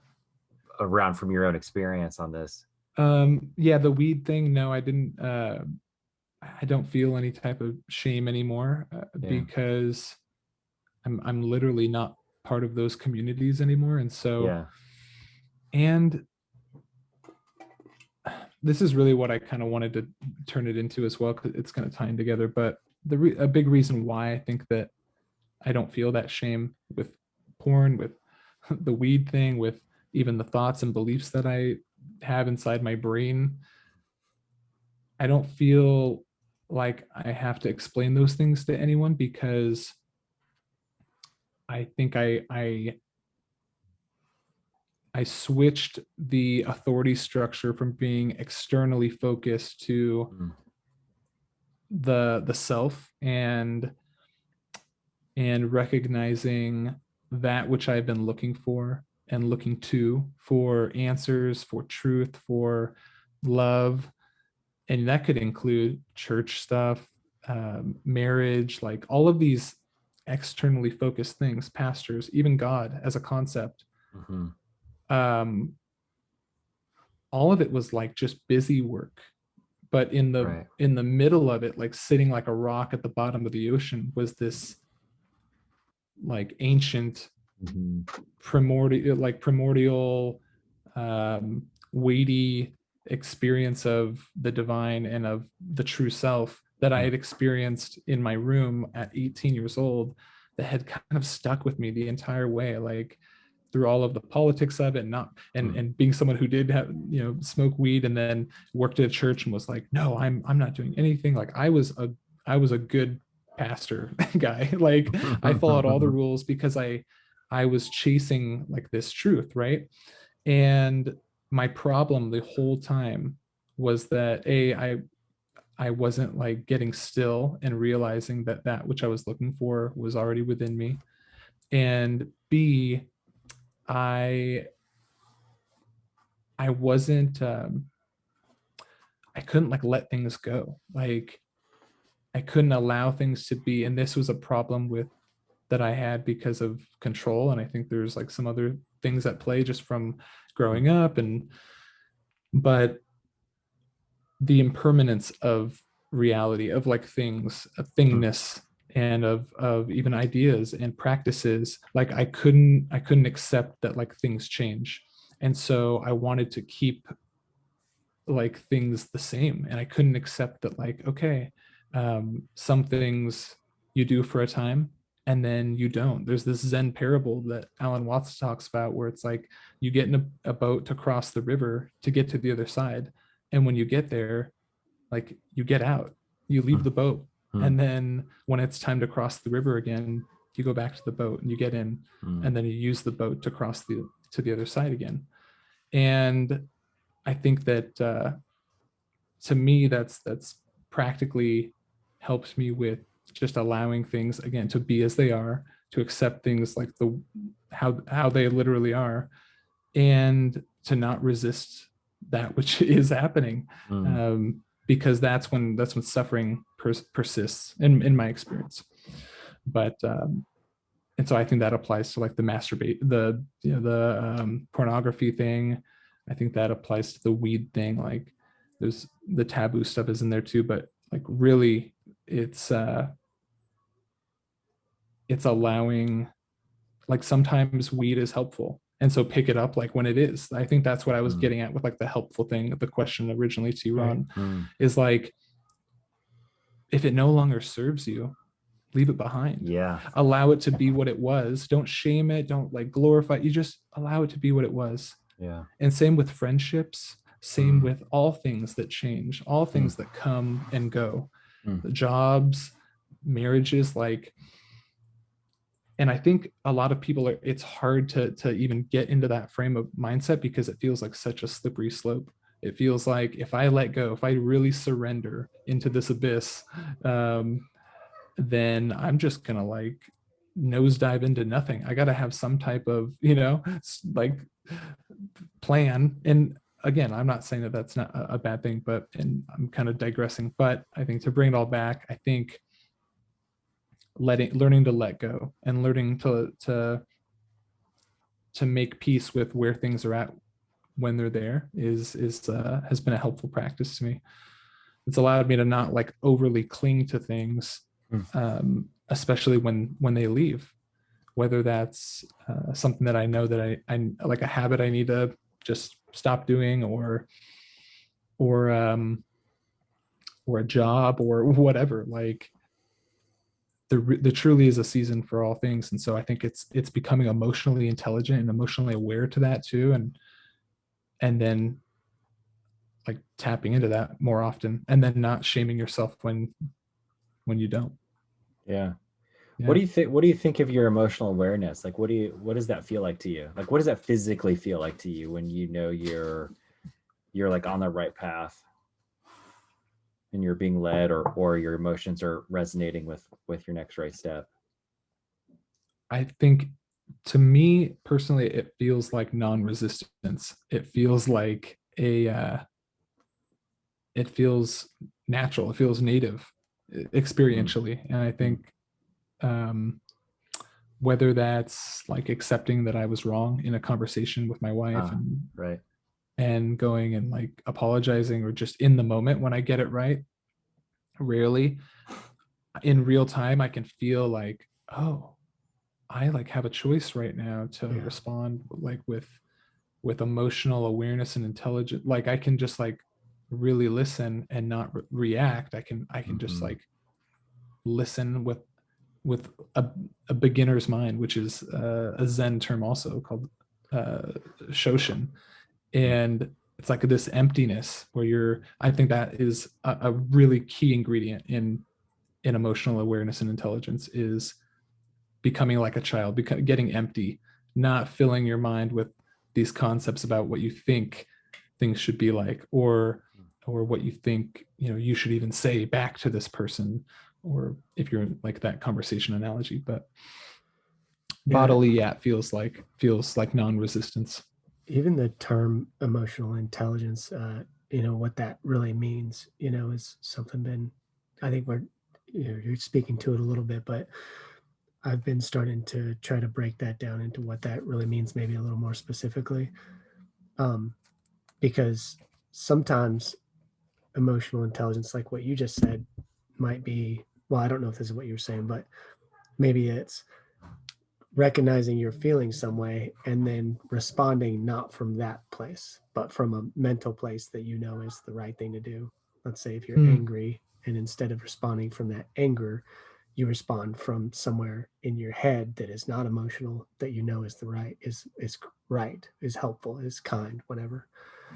around from your own experience on this. The weed thing, no, I didn't. I don't feel any type of shame anymore because I'm literally not part of those communities anymore, and so and this is really what I kind of wanted to turn it into as well, because it's kind of tying together. But a big reason why I think that I don't feel that shame with porn, with the weed thing, with even the thoughts and beliefs that I have inside my brain, I don't feel like I have to explain those things to anyone, because I think I switched the authority structure from being externally focused to the self, and recognizing that which I've been looking for and looking to for answers, for truth, for love. And that could include church stuff, marriage, like all of these externally focused things, pastors, even God as a concept. All of it was like just busy work, but in the middle of it, like sitting like a rock at the bottom of the ocean, was this like ancient primordial weighty experience of the divine and of the true self that I had experienced in my room at 18 years old, that had kind of stuck with me the entire way, like through all of the politics of it, and being someone who did have, smoke weed and then worked at a church and was like, no, I'm not doing anything. Like I was a good pastor guy. Like I followed all the rules because I was chasing like this truth, right? And my problem the whole time was that I wasn't like getting still and realizing that which I was looking for was already within me, and B, I wasn't I couldn't like let things go. Like I couldn't allow things to be, and this was a problem that I had because of control. And I think there's like some other things at play just from growing up, but the impermanence of reality, of like things, of thingness, and of even ideas and practices. Like I couldn't accept that like things change. And so I wanted to keep like things the same. And I couldn't accept that like, okay, some things you do for a time and then you don't. There's this Zen parable that Alan Watts talks about where it's like you get in a boat to cross the river to get to the other side. And when you get there, like you get out, you leave the boat. And then when it's time to cross the river again, you go back to the boat and you get in, and then you use the boat to cross to the other side again. And I think that to me, that's practically helps me with just allowing things again to be as they are, to accept things like how they literally are, and to not resist that which is happening, because that's when suffering persists in my experience. But and so I think that applies to like the pornography thing. I think that applies to the weed thing. Like there's the taboo stuff is in there too, but like really it's allowing, like sometimes weed is helpful, and so pick it up like when it is. I think that's what I was getting at with like the helpful thing, the question originally to you, Ron, is like, if it no longer serves you, leave it behind. Yeah. Allow it to be what it was. Don't shame it. Don't like glorify it. You just allow it to be what it was. Yeah. And same with friendships, same with all things that change, all things that come and go, jobs, marriages, like, and I think a lot of people it's hard to even get into that frame of mindset because it feels like such a slippery slope. It feels like if I let go, if I really surrender into this abyss, then I'm just gonna like nosedive into nothing. I gotta have some type of, like plan. And again, I'm not saying that that's not a bad thing, but, and I'm kind of digressing, but I think to bring it all back, I think learning to let go and learning to make peace with where things are at when they're there is has been a helpful practice to me. It's allowed me to not like overly cling to things, especially when they leave, whether that's something that I know that I like a habit I need to just stop doing, or a job or whatever. Like there truly is a season for all things, and so I think it's becoming emotionally intelligent and emotionally aware to that too, and then like tapping into that more often, and then not shaming yourself when you don't. Yeah. What do you think of your emotional awareness? Like what does that feel like to you? Like what does that physically feel like to you when you know you're like on the right path and you're being led, or your emotions are resonating with your next right step? I think to me personally, it feels like non-resistance. It feels like it feels natural. It feels native experientially. And I think whether that's like accepting that I was wrong in a conversation with my wife, and going and like apologizing, or just in the moment when I get it right, rarely in real time, I can feel like, oh, I like have a choice right now to respond like with emotional awareness and intelligence. Like I can just like really listen and not react. I can just like listen with a beginner's mind, which is a Zen term also called Shoshin. And it's like this emptiness where I think that is a really key ingredient in emotional awareness and intelligence, is becoming like a child, getting empty, not filling your mind with these concepts about what you think things should be like, or what you think, you should even say back to this person, or if you're like that conversation analogy. But bodily, it feels like non-resistance. Even the term emotional intelligence, what that really means, is something I think you're speaking to it a little bit, but I've been starting to try to break that down into what that really means, maybe a little more specifically, because sometimes emotional intelligence, like what you just said, might be, well, I don't know if this is what you're saying, but maybe it's recognizing you're feeling some way and then responding not from that place, but from a mental place that is the right thing to do. Let's say if you're angry, and instead of responding from that anger, you respond from somewhere in your head that is not emotional, that is the right, is right, is helpful, is kind, whatever.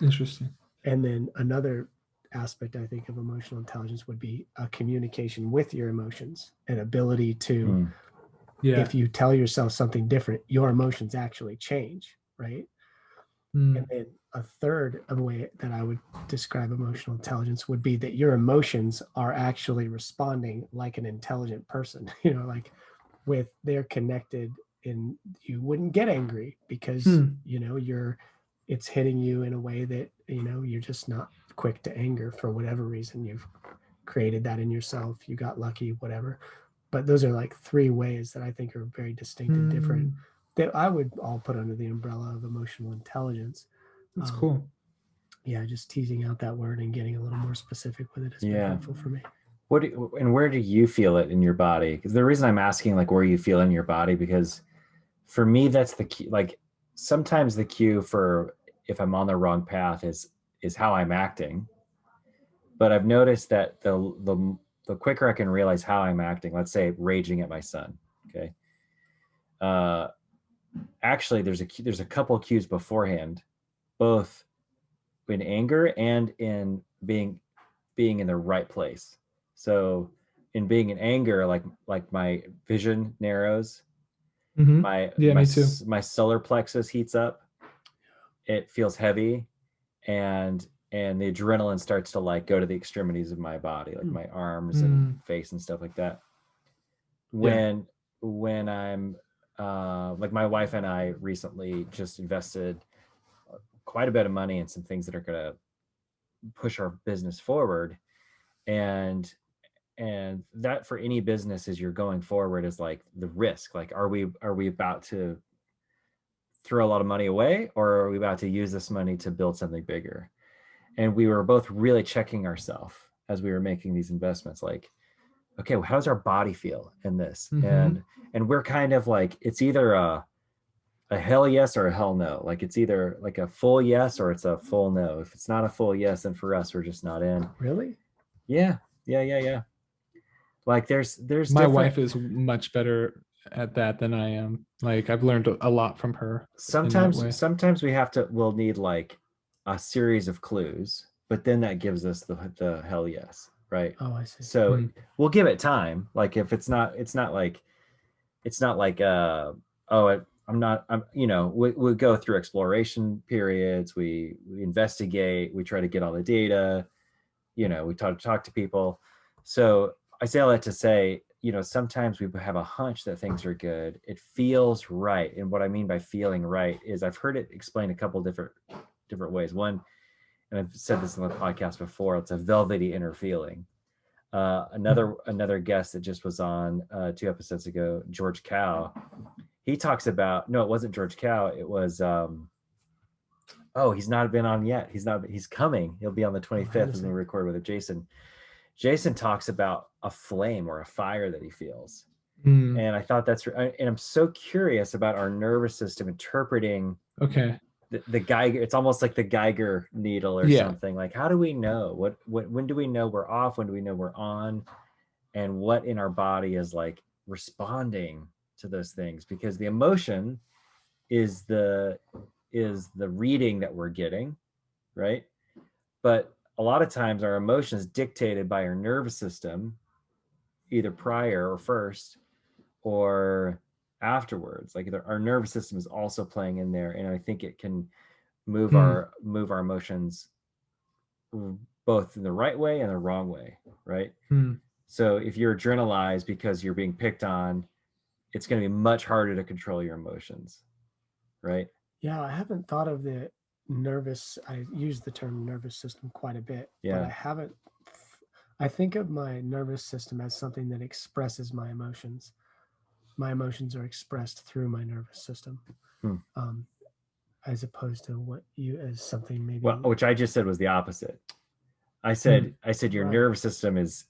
Interesting. And then another aspect, I think, of emotional intelligence would be a communication with your emotions, an ability to if you tell yourself something different, your emotions actually change, right? And then a third of a way that I would describe emotional intelligence would be that your emotions are actually responding like an intelligent person, like they're connected, and you wouldn't get angry because, it's hitting you in a way that, you're just not quick to anger for whatever reason. You've created that in yourself. You got lucky, whatever. But those are like three ways that I think are very distinct and different that I would all put under the umbrella of emotional intelligence. That's cool. Yeah, just teasing out that word and getting a little more specific with it has been helpful for me. Where do you feel it in your body? Because the reason I'm asking like where you feel in your body, because for me that's the key. Like sometimes the cue for if I'm on the wrong path is how I'm acting. But I've noticed that the quicker I can realize how I'm acting, let's say raging at my son, okay. Actually, there's a couple of cues beforehand, both in anger and in being in the right place. So in being in anger, like my vision narrows, me too. My solar plexus heats up, it feels heavy, and the adrenaline starts to like go to the extremities of my body, like my arms and face and stuff like that. When I'm like my wife and I recently just invested quite a bit of money in some things that are going to push our business forward, and that for any business as you're going forward is like the risk. Like are we about to throw a lot of money away, or are we about to use this money to build something bigger? And we were both really checking ourselves as we were making these investments, like, okay, well, how does our body feel in this? And we're kind of like, it's either a hell yes or a hell no. Like it's either like a full yes or it's a full no. If it's not a full yes, then for us, we're just not in. Really? Yeah. Like there's my wife is much better at that than I am. Like I've learned a lot from her. Sometimes we'll need like a series of clues, but then that gives us the hell yes, right? Oh, I see. So we'll give it time. Like if it's not like we go through exploration periods, we investigate, we try to get all the data, we talk to people. So I say all that to say, sometimes we have a hunch that things are good. It feels right. And what I mean by feeling right is I've heard it explained a couple different ways. One, and I've said this on the podcast before, it's a velvety inner feeling. Another guest that just was on 2 episodes ago, George Cow, he talks about, no, it wasn't George Cow. It was, he's not been on yet. He's coming. He'll be on the 25th when we record with Jason. Jason talks about a flame or a fire that he feels. And I thought and I'm so curious about our nervous system interpreting the Geiger. It's almost like the Geiger needle or something. Like, how do we know when do we know we're off? When do we know we're on? And what in our body is like responding to those things? Because the emotion is the reading that we're getting, right? But a lot of times our emotions dictated by our nervous system, either prior or first or afterwards. Like our nervous system is also playing in there, and I think it can move our emotions both in the right way and the wrong way, right? So if you're adrenalized because you're being picked on, it's going to be much harder to control your emotions, right? Yeah, I haven't thought of the nervous. I use the term nervous system quite a bit, but I haven't. I think of my nervous system as something that expresses my emotions. My emotions are expressed through my nervous system, as opposed to what you as something maybe. Well, which I just said was the opposite. I said your nervous system is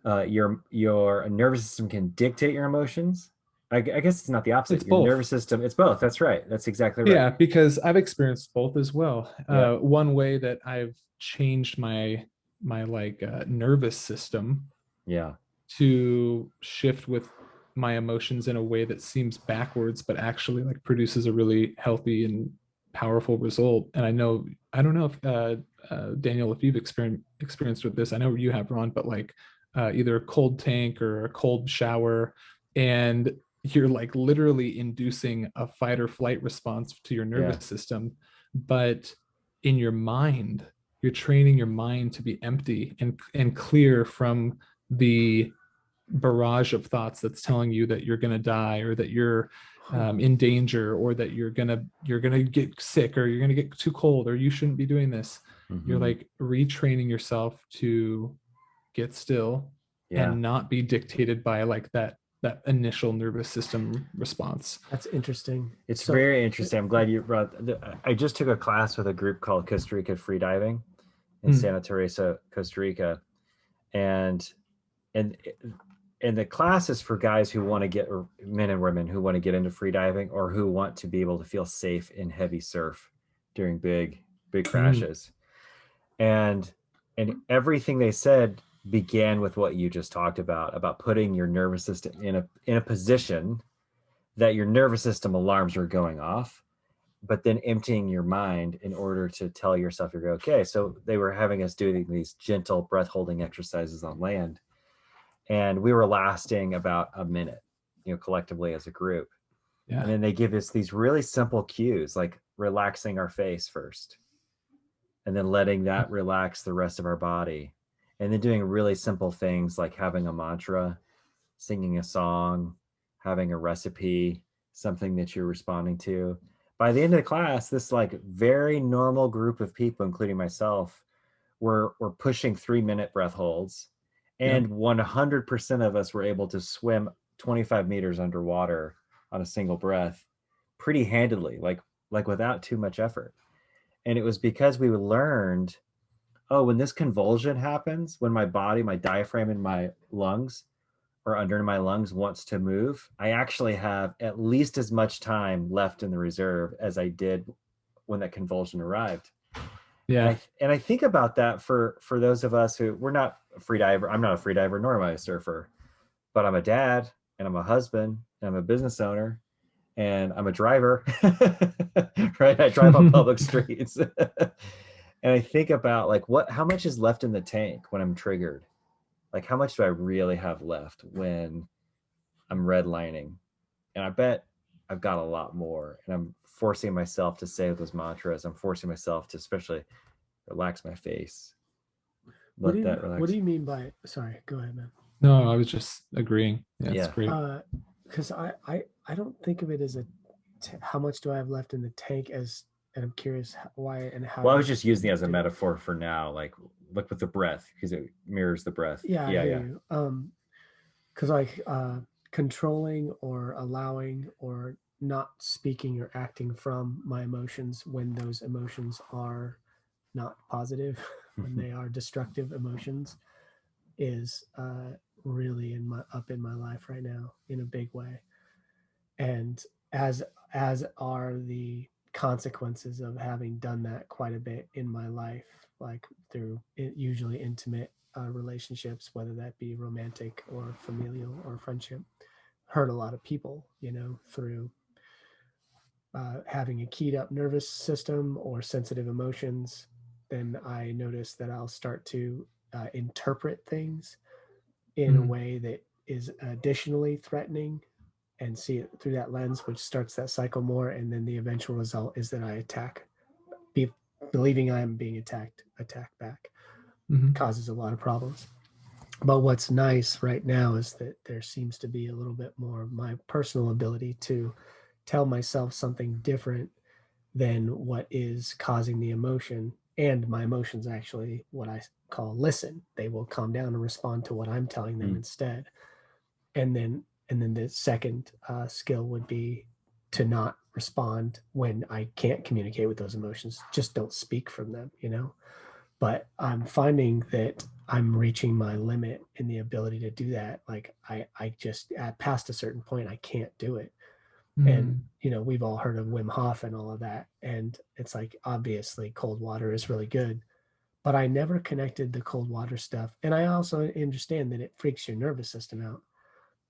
your nervous system can dictate your emotions. I guess it's not the opposite. It's your both. Nervous system, it's both. That's right. That's exactly right. Yeah, because I've experienced both as well. One way that I've changed my nervous system to shift with my emotions in a way that seems backwards, but actually like produces a really healthy and powerful result. And I don't know if Daniel, if you've experienced with this, I know you have, Ron, but like either a cold tank or a cold shower, and you're like literally inducing a fight or flight response to your nervous system. But in your mind, you're training your mind to be empty and clear from the barrage of thoughts that's telling you that you're going to die, or that you're in danger, or that you're gonna get sick, or you're gonna get too cold, or you shouldn't be doing this. You're like retraining yourself to get still and not be dictated by like that initial nervous system response. That's interesting. It's very interesting. I'm glad you brought. I just took a class with a group called Costa Rica Freediving in Santa Teresa, Costa Rica, and the class is for guys who want to get, or men and women who want to get into freediving, or who want to be able to feel safe in heavy surf during big crashes. And everything they said began with what you just talked about putting your nervous system in a position that your nervous system alarms are going off, but then emptying your mind in order to tell yourself you're okay. So they were having us doing these gentle breath holding exercises on land, and we were lasting about a minute, collectively as a group. And then they give us these really simple cues, like relaxing our face first, and then letting that relax the rest of our body, and then doing really simple things like having a mantra, singing a song, having a recipe, something that you're responding to. By the end of the class, this like very normal group of people, including myself, were pushing 3-minute breath holds, and 100% of us were able to swim 25 meters underwater on a single breath pretty handily, like without too much effort. And it was because we learned, when this convulsion happens, when my body, my diaphragm in my lungs or under my lungs wants to move, I actually have at least as much time left in the reserve as I did when that convulsion arrived. And I think about that for those of us who, we're not a free diver. I'm not a free diver, nor am I a surfer, but I'm a dad, and I'm a husband, and I'm a business owner, and I'm a driver, right? I drive on public streets. And I think about like how much is left in the tank when I'm triggered? Like, how much do I really have left when I'm redlining? And I bet I've got a lot more. And I'm forcing myself to say those mantras. I'm forcing myself to especially relax my face. What do you mean by, sorry, go ahead, man. No, I was just agreeing. It's great. Because I don't think of it as how much do I have left in the tank, as, and I'm curious why and how. Well, I was just using it as a metaphor for now, like look with the breath, because it mirrors the breath. I hear you. Because like controlling or allowing or not speaking or acting from my emotions when those emotions are not positive, when they are destructive emotions, is really up in my life right now in a big way. And as are the consequences of having done that quite a bit in my life, like through usually intimate relationships, whether that be romantic or familial or friendship, hurt a lot of people, through having a keyed up nervous system or sensitive emotions. Then I notice that I'll start to interpret things in a way that is additionally threatening, and see it through that lens, which starts that cycle more. And then the eventual result is that I attack, believing I'm being attack back. Causes a lot of problems. But what's nice right now is that there seems to be a little bit more of my personal ability to tell myself something different than what is causing the emotion. And my emotions actually, what I call listen. They will calm down and respond to what I'm telling them instead. And then the second skill would be to not respond when I can't communicate with those emotions. Just don't speak from them, But I'm finding that I'm reaching my limit in the ability to do that. Like I just, past a certain point, I can't do it. And, we've all heard of Wim Hof and all of that. And it's like, obviously cold water is really good, but I never connected the cold water stuff. And I also understand that it freaks your nervous system out.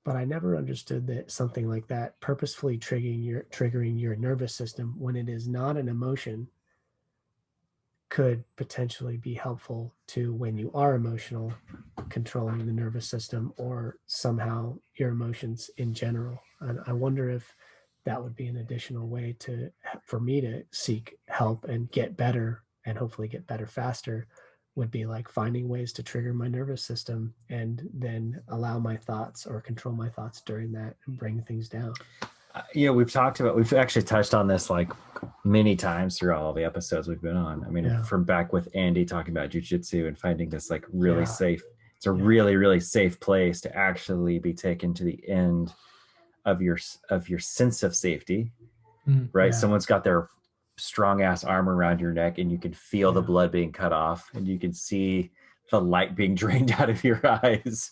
But I never understood that something like that, purposefully triggering your nervous system when it is not an emotion, could potentially be helpful to when you are emotional, controlling the nervous system or somehow your emotions in general. And I wonder if that would be an additional way for me to seek help and get better, and hopefully get better faster, would be like finding ways to trigger my nervous system and then allow my thoughts or control my thoughts during that and bring things down. We've actually touched on this like many times through all the episodes we've been on. I mean, from back with Andy talking about jujitsu and finding this like really safe, it's a really, really safe place to actually be taken to the end of your sense of safety, right? Someone's got their strong ass arm around your neck and you can feel the blood being cut off and you can see the light being drained out of your eyes.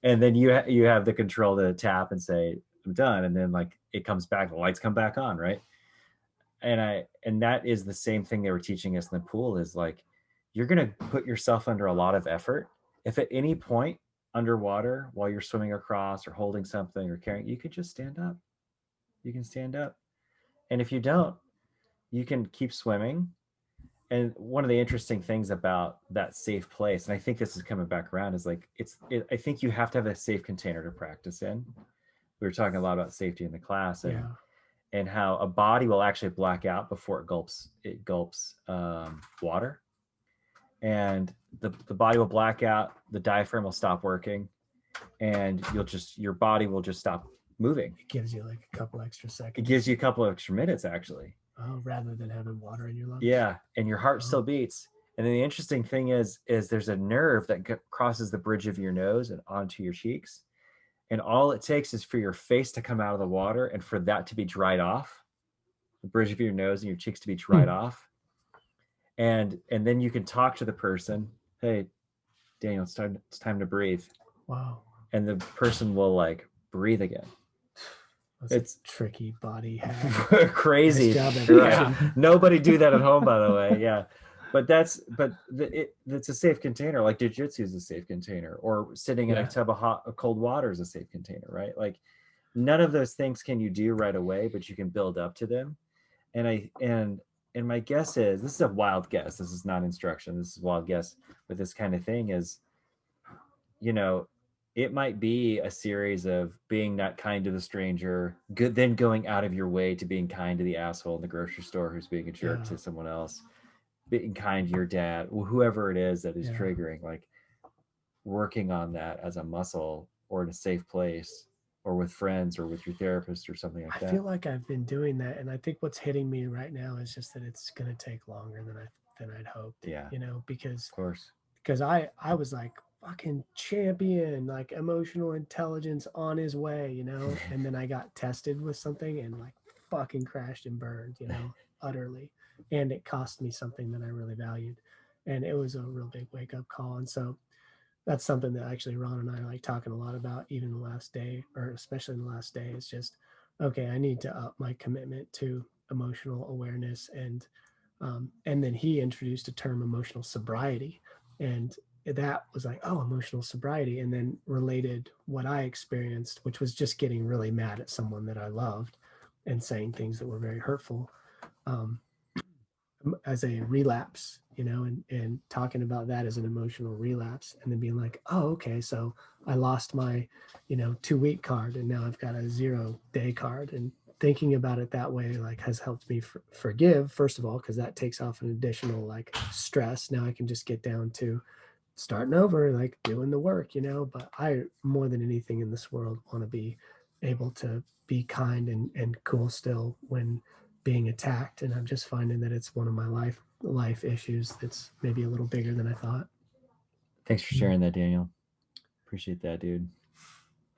And then you have the control to tap and say, I'm done. And then like it comes back, the lights come back on, right? And that is the same thing they were teaching us in the pool, is like, you're going to put yourself under a lot of effort. If at any point underwater while you're swimming across or holding something or carrying, you could just stand up. You can stand up. And if you don't, you can keep swimming. And one of the interesting things about that safe place, and I think this is coming back around, is like, I think you have to have a safe container to practice in. We were talking a lot about safety in the class, and how a body will actually black out before it gulps water. And the body will black out, the diaphragm will stop working, and your body will just stop moving. It gives you like a couple extra seconds. It gives you a couple of extra minutes, actually. Oh, rather than having water in your lungs. Yeah, and your heart still beats. And then the interesting thing is there's a nerve that crosses the bridge of your nose and onto your cheeks. And all it takes is for your face to come out of the water and for that to be dried off, the bridge of your nose and your cheeks to be dried off. And then you can talk to the person, hey, Daniel, it's time to breathe. Wow. And the person will like breathe again. It's a tricky body hack. Crazy. Nice job, nobody do that at home, by the way. Yeah. But it's a safe container. Like jiu-jitsu is a safe container, or sitting in a tub of cold water is a safe container, right? Like none of those things can you do right away, but you can build up to them. And my guess is, this is a wild guess. This is not instruction. This is a wild guess with this kind of thing is, it might be a series of being not kind to the stranger, then going out of your way to being kind to the asshole in the grocery store who's being a jerk to someone else, being kind to your dad, whoever it is that is triggering, like working on that as a muscle or in a safe place or with friends or with your therapist or something like that. I feel like I've been doing that. And I think what's hitting me right now is just that it's going to take longer than I'd hoped. Yeah. Because of course, because I was like fucking champion, like emotional intelligence on his way, and then I got tested with something and like fucking crashed and burned, utterly. And it cost me something that I really valued. And it was a real big wake up call. And so that's something that actually Ron and I like talking a lot about, even the last day, or especially in the last day. It's just, okay, I need to up my commitment to emotional awareness. And then he introduced a term, emotional sobriety. And that was like, oh, emotional sobriety. And then related what I experienced, which was just getting really mad at someone that I loved and saying things that were very hurtful, as a relapse, and talking about that as an emotional relapse, and then being like, oh, okay, so I lost my, 2-week card and now I've got a 0-day card. And thinking about it that way, like, has helped me forgive, first of all, because that takes off an additional like stress. Now I can just get down to starting over, like doing the work, but I, more than anything in this world, want to be able to be kind and cool still when being attacked. And I'm just finding that it's one of my life issues that's maybe a little bigger than I thought. Thanks for sharing that, Daniel. Appreciate that, dude.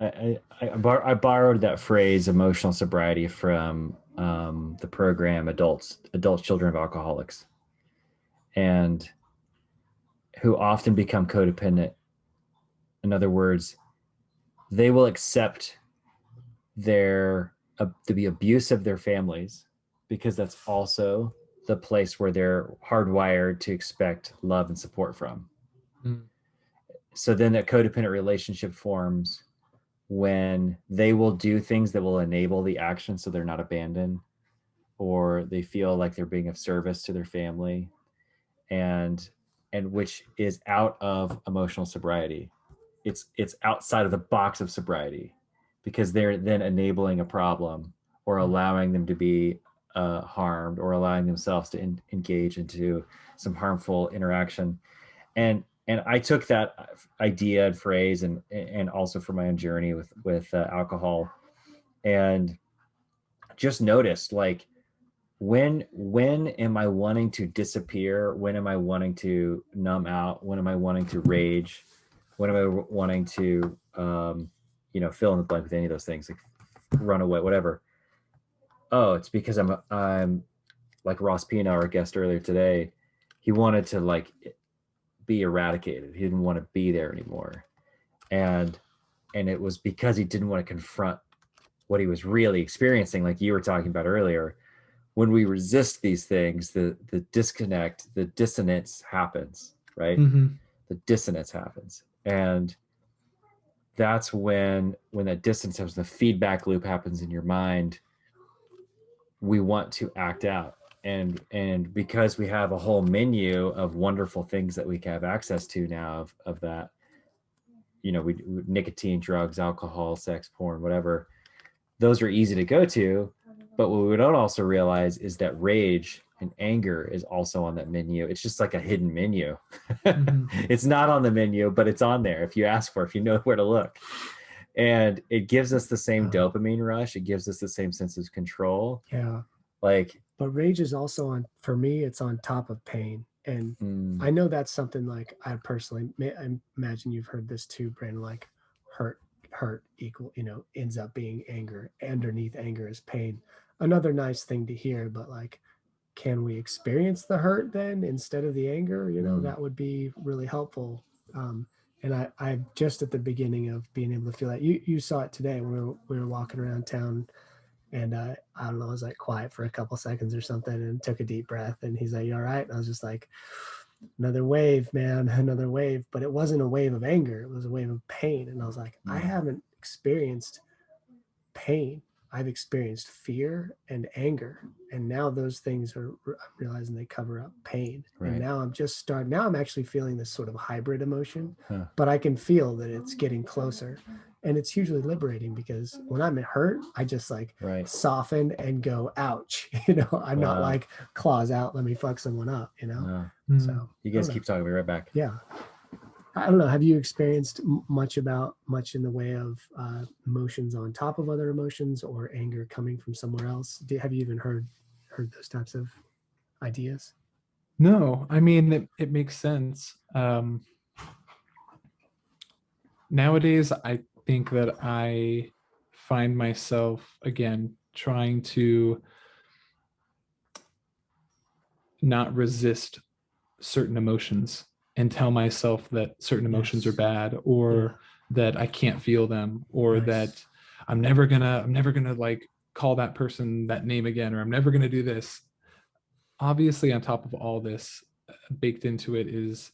I borrowed that phrase, emotional sobriety, from the program Adults, Children of Alcoholics, and who often become codependent. In other words, they will accept the abuse of their families because that's also the place where they're hardwired to expect love and support from. So then that codependent relationship forms when they will do things that will enable the action so they're not abandoned, or they feel like they're being of service to their family, and which is out of emotional sobriety. it's outside of the box of sobriety, because they're then enabling a problem or allowing them to be harmed, or allowing themselves to engage into some harmful interaction. And I took that idea and phrase, and also for my own journey with alcohol, and just noticed, like, when am I wanting to disappear? When am I wanting to numb out? When am I wanting to rage? When am I wanting to fill in the blank with any of those things, like run away, whatever? Oh, it's because I'm like Ross Pino, our guest earlier today. He wanted to like be eradicated. He didn't want to be there anymore. And it was because he didn't want to confront what he was really experiencing, like you were talking about earlier. When we resist these things, the disconnect, the dissonance happens, right? Mm-hmm. The dissonance happens. And that's when that dissonance happens, the feedback loop happens in your mind. We want to act out. And because we have a whole menu of wonderful things that we can have access to now of that, we nicotine, drugs, alcohol, sex, porn, whatever, those are easy to go to. But what we don't also realize is that rage and anger is also on that menu. It's just like a hidden menu. Mm-hmm. It's not on the menu, but it's on there if you ask for it, if you know where to look. And it gives us the same dopamine rush. It gives us the same sense of control. Yeah. But rage is also on, for me, it's on top of pain. And I know that's something like I personally, I imagine you've heard this too, Brandon, like hurt equal, ends up being anger. Underneath anger is pain. Another nice thing to hear, but like, can we experience the hurt then instead of the anger? That would be really helpful. And I'm just at the beginning of being able to feel that. You saw it today when we were walking around town, and I don't know, I was like quiet for a couple seconds or something and took a deep breath, and he's like, "You all right?" And I was just like, another wave, man, another wave. But it wasn't a wave of anger, it was a wave of pain. And I was like, I haven't experienced pain. I've experienced fear and anger, and now those things I'm realizing they cover up pain. Right. And now I'm actually feeling this sort of hybrid emotion, but I can feel that it's getting closer, and it's hugely liberating, because when I'm hurt, I just like soften and go, ouch. I'm not like claws out, let me fuck someone up, So you guys keep talking, we'll be right back. Yeah. I don't know. Have you experienced much in the way of emotions on top of other emotions, or anger coming from somewhere else? Have you even heard those types of ideas? No, I mean, it makes sense. Nowadays, I think that I find myself, again, trying to not resist certain emotions and tell myself that certain emotions are bad, or that I can't feel them, or that I'm never gonna like call that person that name again, or I'm never gonna do this. Obviously, on top of all this, baked into it is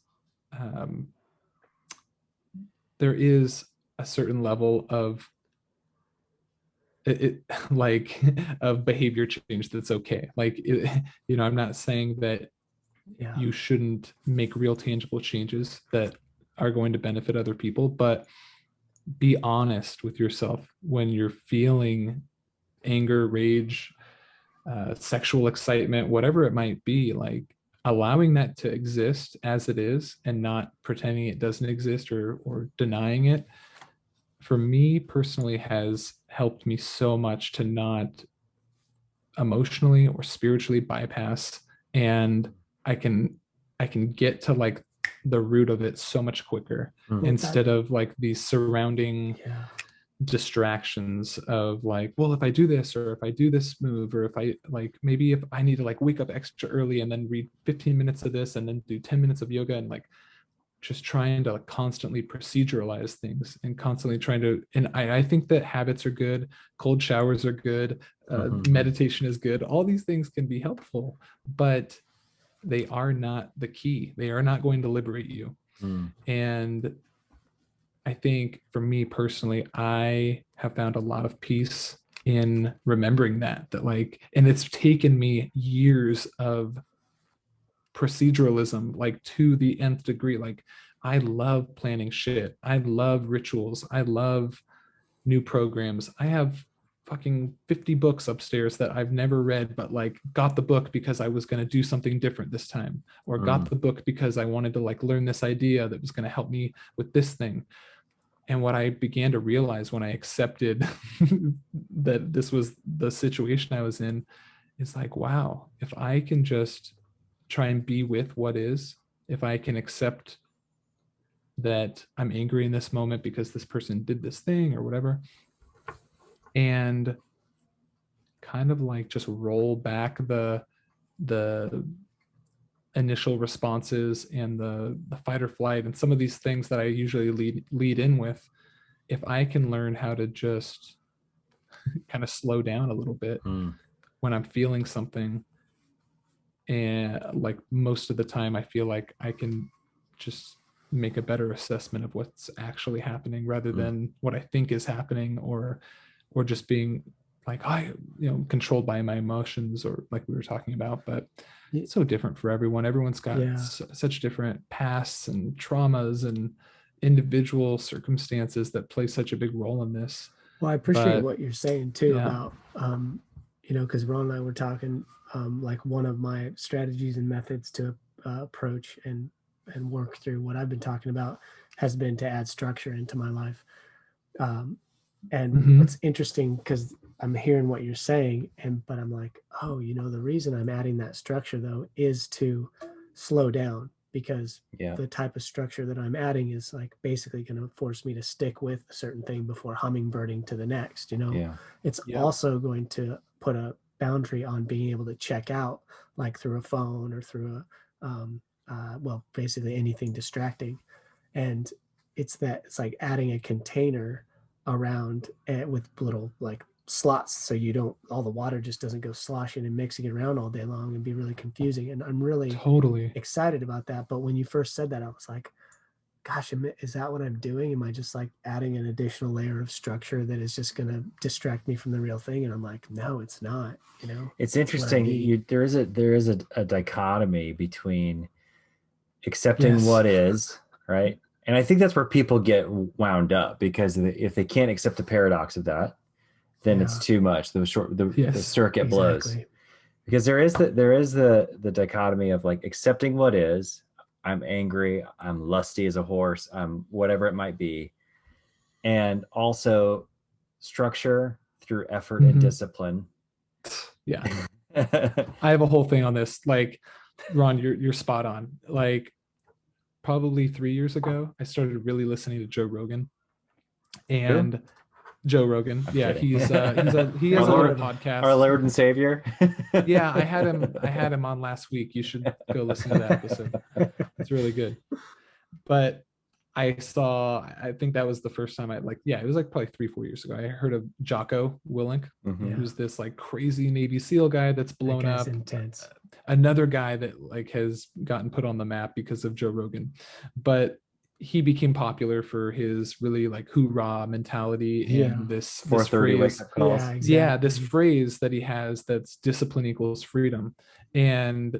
there is a certain level of of behavior change that's okay. Like, I'm not saying that you shouldn't make real tangible changes that are going to benefit other people, but be honest with yourself when you're feeling anger, rage, sexual excitement, whatever it might be. Like, allowing that to exist as it is and not pretending it doesn't exist or denying it, for me personally, has helped me so much to not emotionally or spiritually bypass, and I can get to like the root of it so much quicker, instead of like these surrounding distractions of like, well, if I do this, or if I do this move, or if I like, maybe if I need to like wake up extra early and then read 15 minutes of this and then do 10 minutes of yoga, and like just trying to constantly proceduralize things and constantly trying to, and I think that habits are good, cold showers are good, meditation is good, all these things can be helpful, but they are not the key. They are not going to liberate you. And I think for me personally, I have found a lot of peace in remembering that like, and it's taken me years of proceduralism, like to the nth degree. Like, I love planning shit. I love rituals. I love new programs. I have fucking 50 books upstairs that I've never read, but like got the book because I was going to do something different this time, or got the book because I wanted to like learn this idea that was going to help me with this thing. And what I began to realize when I accepted that this was the situation I was in is like, wow, if I can just try and be with what is, if I can accept that I'm angry in this moment because this person did this thing or whatever, and kind of like just roll back the initial responses and the fight or flight and some of these things that I usually lead in with, if I can learn how to just kind of slow down a little bit when I'm feeling something, and like most of the time I feel like I can just make a better assessment of what's actually happening rather than what I think is happening, or just being like, controlled by my emotions, or like we were talking about. But it's so different for everyone. Everyone's got such different pasts and traumas and individual circumstances that play such a big role in this. Well, I appreciate what you're saying too about, because Ron and I were talking, like one of my strategies and methods to approach and work through what I've been talking about has been to add structure into my life. And what's interesting, because I'm hearing what you're saying, but I'm like, oh, the reason I'm adding that structure though is to slow down, because the type of structure that I'm adding is like basically going to force me to stick with a certain thing before hummingbirding to the next. It's also going to put a boundary on being able to check out, like through a phone or through basically anything distracting. And it's like adding a container around with little like slots, so all the water just doesn't go sloshing and mixing it around all day long and be really confusing. And I'm really totally excited about that. But when you first said that, I was like, gosh, is that what I'm doing? Am I just like adding an additional layer of structure that is just going to distract me from the real thing? And I'm like, no, it's not. It's interesting. There is a dichotomy between accepting what is, right? And I think that's where people get wound up, because if they can't accept the paradox of that, then it's too much. The circuit blows. Because there is the dichotomy of like accepting what is. I'm angry, I'm lusty as a horse, I'm whatever it might be. And also structure through effort and discipline. Yeah. I have a whole thing on this. Like, Ron, you're spot on. Like, probably 3 years ago, I started really listening to Joe Rogan. And Who? Joe Rogan. He has a little podcast. Our Lord and Savior. Yeah, I had him on last week. You should go listen to that episode. It's really good. But I think that was the first time it was like probably 3-4 years ago. I heard of Jocko Willink, who's this like crazy Navy SEAL guy that's blown up. Intense. Another guy that like has gotten put on the map because of Joe Rogan. But he became popular for his really like hoorah mentality and this phrase. This phrase that he has, that's discipline equals freedom. And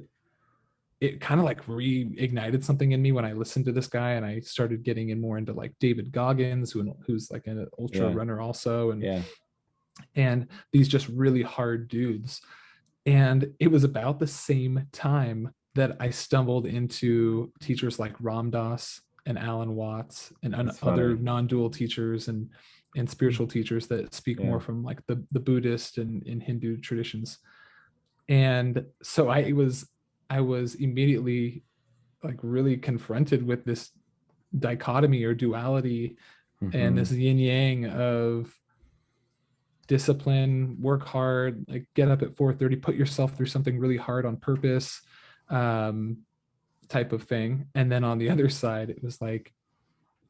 it kind of like reignited something in me when I listened to this guy, and I started getting in more into like David Goggins, who's like an ultra runner also. And these just really hard dudes. And it was about the same time that I stumbled into teachers like Ram Dass and Alan Watts and other non-dual teachers and spiritual teachers that speak more from like the Buddhist and Hindu traditions. And so I was immediately like really confronted with this dichotomy or duality and this yin yang of discipline, work hard, like get up at 4:30, put yourself through something really hard on purpose, type of thing. And then on the other side, it was like,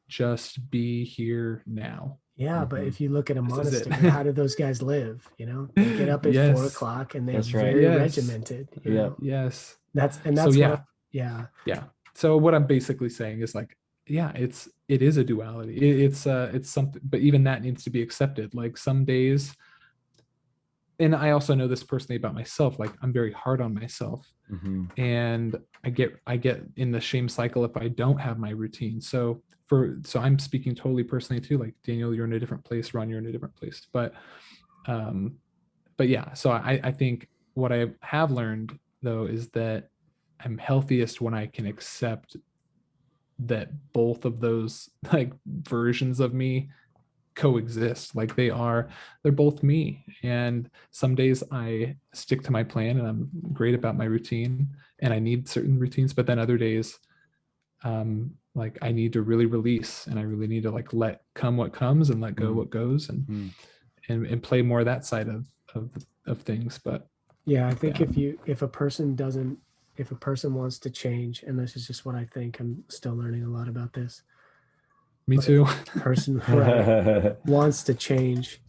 just be here now. Yeah, but if you look at a monastery, how do those guys live? They get up at 4 o'clock and they're very regimented. Yes. That's so, So what I'm basically saying is like, it is a duality. It's something, but even that needs to be accepted. Like some days, and I also know this personally about myself, like I'm very hard on myself. And I get in the shame cycle if I don't have my routine. So I'm speaking totally personally too, like Daniel, you're in a different place, Ron, you're in a different place. But yeah, so I think what I have learned though is that I'm healthiest when I can accept that both of those like versions of me coexist. Like they're both me. And some days I stick to my plan and I'm great about my routine and I need certain routines, but then other days like I need to really release and I really need to like let come what comes and let go what goes and play more that side of things. But yeah, I think if a person wants to change, and this is just what I think, I'm still learning a lot about this. Me too. Person wants to change.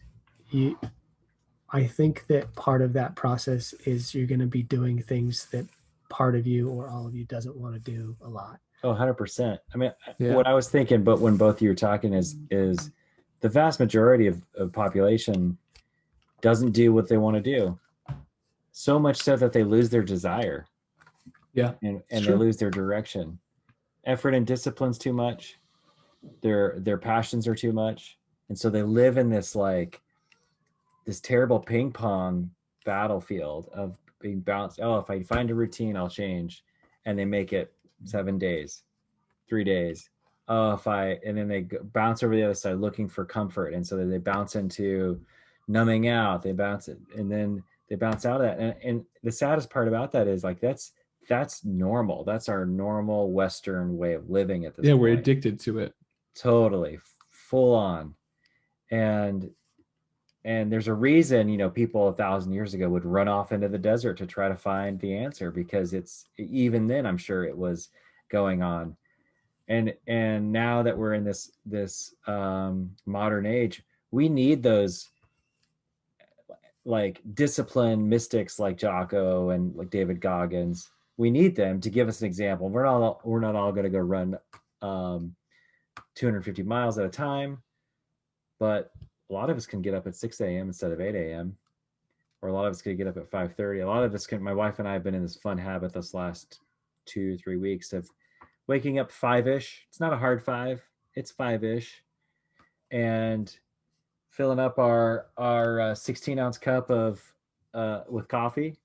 I think that part of that process is you're going to be doing things that part of you or all of you doesn't want to do a lot. Oh, 100%. I mean, what I was thinking, but when both of you were talking is the vast majority of population doesn't do what they want to do. So much so that they lose their desire. Yeah. And they lose their direction. Effort and discipline's too much. Their passions are too much. And so they live in this terrible ping pong battlefield of being bounced. Oh, if I find a routine, I'll change. And they make it 7 days, 3 days. Oh, and then they bounce over the other side looking for comfort. And so they bounce into numbing out, they bounce it, and then they bounce out of that. And the saddest part about that is like, that's normal. That's our normal Western way of living at this point. Yeah, we're addicted to it. Totally, full on. And there's a reason, people 1,000 years ago would run off into the desert to try to find the answer, because even then, I'm sure it was going on. And now that we're in this modern age, we need those like disciplined mystics like Jocko and like David Goggins. We need them to give us an example. We're not all going to go run 250 miles at a time, but a lot of us can get up at 6 a.m. instead of 8 a.m. Or a lot of us can get up at 5:30. A lot of us my wife and I have been in this fun habit this last 2-3 weeks of waking up 5-ish. It's not a hard 5. It's 5-ish. And filling up our 16-ounce cup of with coffee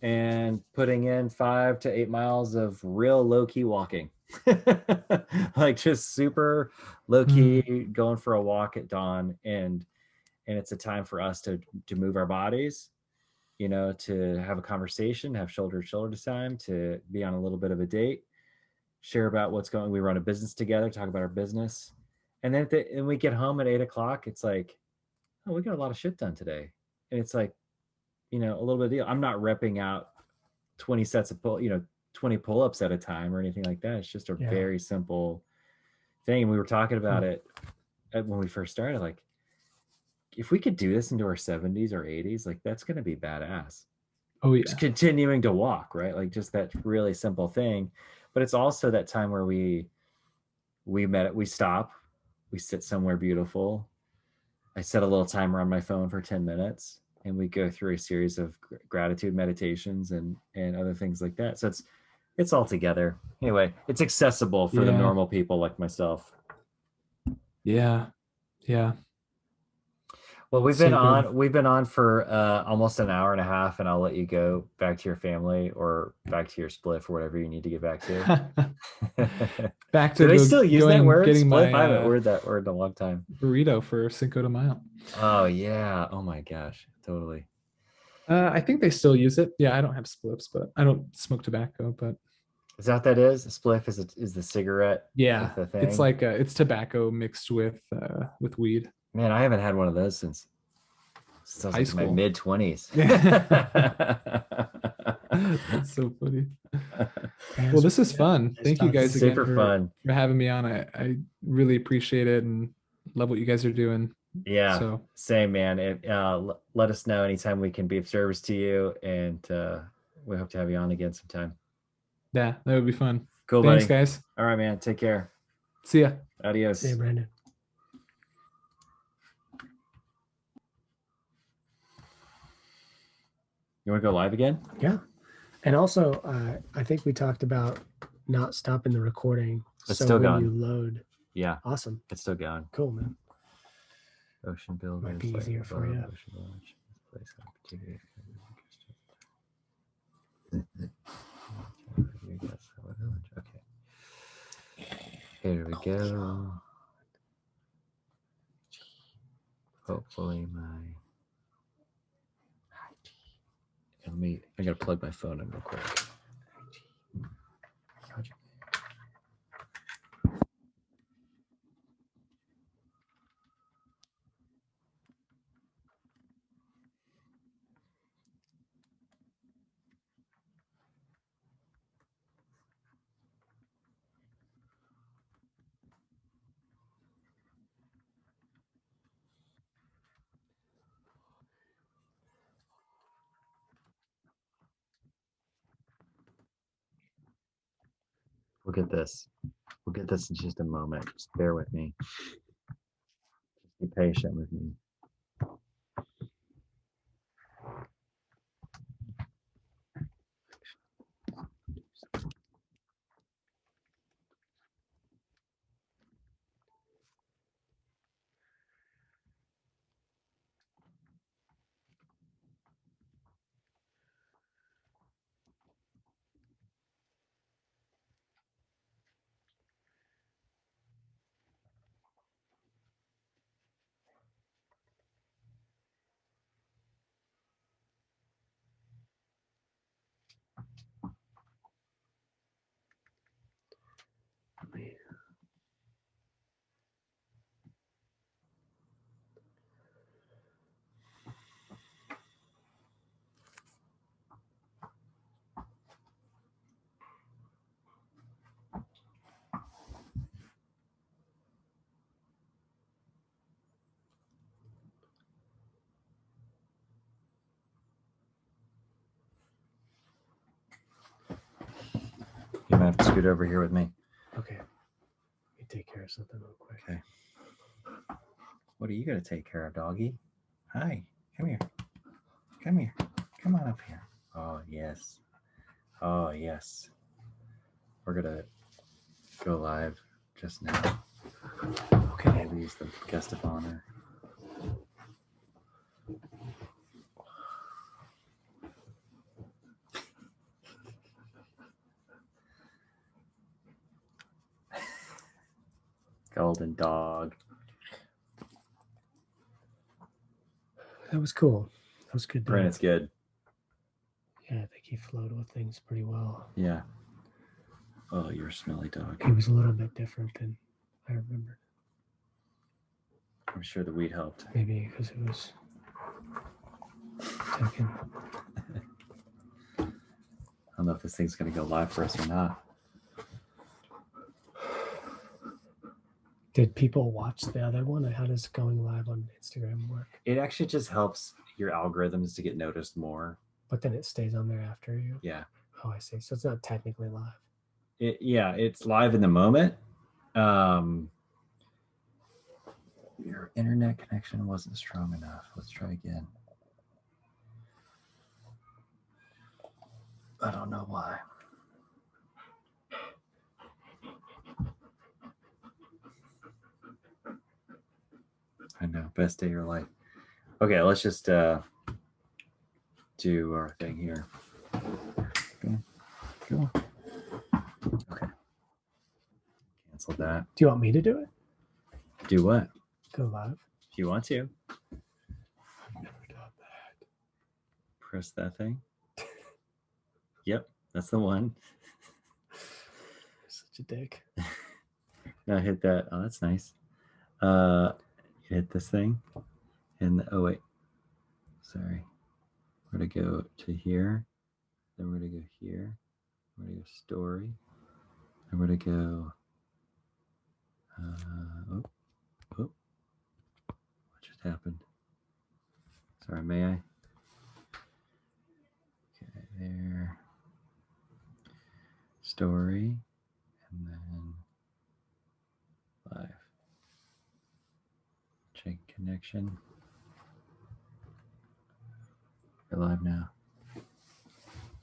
and putting in 5 to 8 miles of real low-key walking. Like just super low-key going for a walk at dawn. And it's a time for us to move our bodies, to have a conversation, have shoulder to shoulder time, to be on a little bit of a date, share about what's going on. We run a business together, talk about our business. And then and we get home at 8 o'clock, it's like, oh, we got a lot of shit done today. And it's like, a little bit of deal. I'm not repping out 20 sets of 20 pull-ups at a time or anything like that. It's just a very simple thing. And we were talking about it when we first started, like, if we could do this into our 70s or 80s, like that's going to be badass. Oh yeah. Just continuing to walk, right? Like just that really simple thing. But it's also that time where we stop, we sit somewhere beautiful. I set a little timer on my phone for 10 minutes and we go through a series of gratitude meditations and other things like that. So it's all together. Anyway, it's accessible for the normal people like myself. Yeah. Yeah. Well, we've been on for almost an hour and a half, and I'll let you go back to your family or back to your spliff or whatever you need to get back to. Back to do they still use that word? Getting Spliff? my, I haven't heard that word in a long time. Burrito for Cinco de Mayo. Oh yeah! Oh my gosh! Totally. I think they still use it. Yeah, I don't have spliffs, but I don't smoke tobacco. But is that what that is? A spliff is the cigarette? Yeah, the thing? It's like it's tobacco mixed with weed. Man, I haven't had one of those since high school. My mid-20s. That's so funny. Well, this is fun. Thank you guys again for having me on. I really appreciate it and love what you guys are doing. Yeah, so same, man. Let us know anytime we can be of service to you, and we hope to have you on again sometime. Yeah, that would be fun. Cool, Thanks, buddy. guys. All right, man. Take care. See ya. Adios. See you, Brandon. You want to go live again? Yeah. And also, I think we talked about not stopping the recording. It's so still when going. you load, Yeah, awesome, it's still going. cool, man. Ocean builders. Might be like easier for above, you. ocean village, this place I'm particularly Okay. Here we go. Hopefully I gotta plug my phone in real quick. We'll get this. We'll get this in just a moment. Just bear with me. Just be patient with me. You might have to scoot over here with me. Okay. Let me take care of something real quick. Okay. What are you gonna take care of, doggy? Hi. Come here. Come here. Come on up here. Oh yes. Oh yes. We're gonna go live just now. Okay. Maybe he's the guest of honor. Golden dog. That was cool. That was good. Brandon's good. Yeah, I think he flowed with things pretty well. Yeah. Oh, you're a smelly dog. He was a little bit different than I remembered. I'm sure the weed helped. Maybe because it was taken. I don't know if this thing's gonna go live for us or not. Did people watch the other one? How does going live on Instagram work? It actually just helps your algorithms to get noticed more. But then it stays on there after you? Yeah. Oh, I see. So it's not technically live. It's live in the moment. Your internet connection wasn't strong enough. Let's try again. I don't know why. I know, best day of your life. Okay, let's just do our thing here. Okay, go on. Okay. Cancel that. Do you want me to do it? Do what? Go live. If you want to. I've never done that. Press that thing. Yep, that's the one. You're such a dick. Now hit that. Oh, that's nice. Hit this thing. And oh wait. Sorry. We're gonna go to here. Then we're gonna go here. We're gonna go story. And we're gonna go. What just happened? Sorry, may I? Okay, there. Story. And then live. Check connection. We're live now.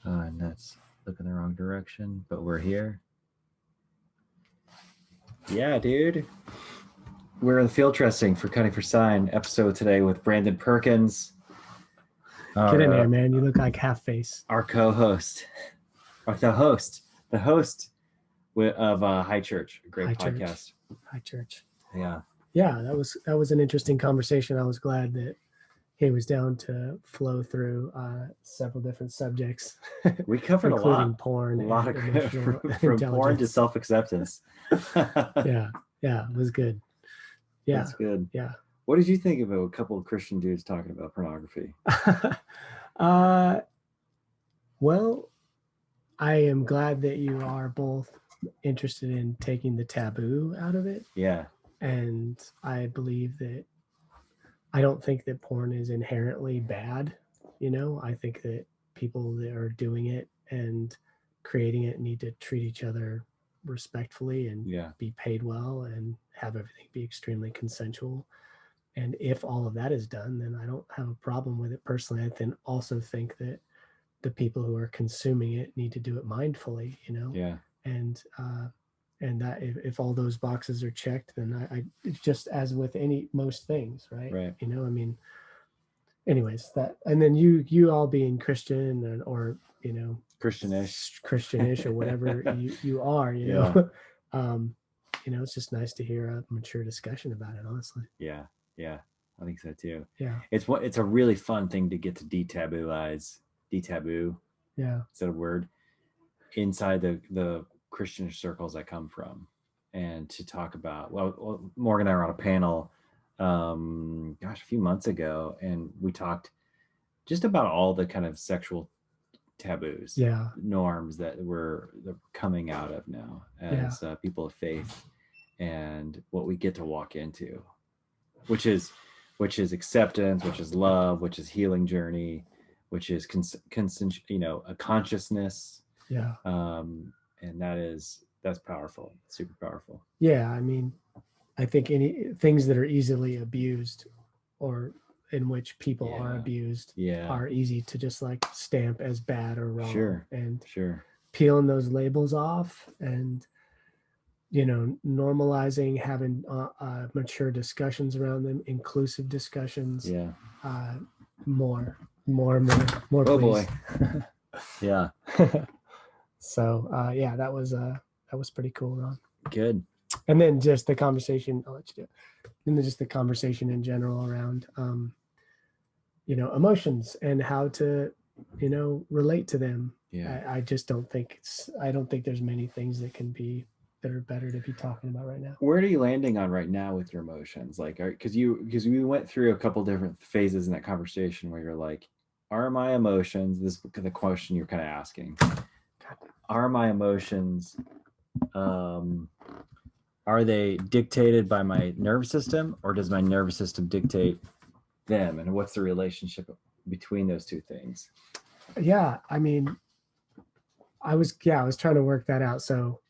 And that's looking the wrong direction, but we're here. Yeah, dude. We're in the field testing for Cutting for Sign episode today with Brandon Perkins. Get in there, man. You look like half face. Our co-host, or the host of Highchurch, a great podcast. Highchurch. Yeah. Yeah, that was an interesting conversation. I was glad that he was down to flow through several different subjects. We covered including porn, a lot of from porn to self-acceptance. yeah, it was good. Yeah, that's good. Yeah. What did you think about a couple of Christian dudes talking about pornography? Well, I am glad that you are both interested in taking the taboo out of it. Yeah. And I believe that I don't think that porn is inherently bad. I think that people that are doing it and creating it need to treat each other respectfully and be paid well and have everything be extremely consensual. And if all of that is done, then I don't have a problem with it personally. I then also think that the people who are consuming it need to do it mindfully, Yeah. And that if all those boxes are checked, then I just as with most things, right? Right. Anyways, and then you all being Christian or Christianish or whatever you are, it's just nice to hear a mature discussion about it, honestly. Yeah. I think so too. Yeah. It's a really fun thing to get to de-taboo. Yeah. Is that a word? Inside the Christian circles I come from, and to talk about, well, Morgan and I were on a panel a few months ago, and we talked just about all the kind of sexual taboos, norms that we're coming out of now as people of faith, and what we get to walk into, which is acceptance, which is love, which is healing journey, which is a consciousness. Yeah. And that's powerful, super powerful. Yeah, I mean, I think things that are easily abused or in which people are abused are easy to just like stamp as bad or wrong. Sure. And sure. Peeling those labels off and normalizing, having mature discussions around them, inclusive discussions. Yeah. More, oh please. Boy. Yeah. So that was pretty cool, Ron. Good. And then just the conversation, I'll let you do it. And then just the conversation in general around emotions and how to relate to them. Yeah. I just don't think there's many things that are better to be talking about right now. Where are you landing on right now with your emotions? Like, because we went through a couple different phases in that conversation where you're like, are my emotions, this is the question you're kind of asking, are my emotions, are they dictated by my nervous system, or does my nervous system dictate them? And what's the relationship between those two things? Yeah, I mean, I was trying to work that out. So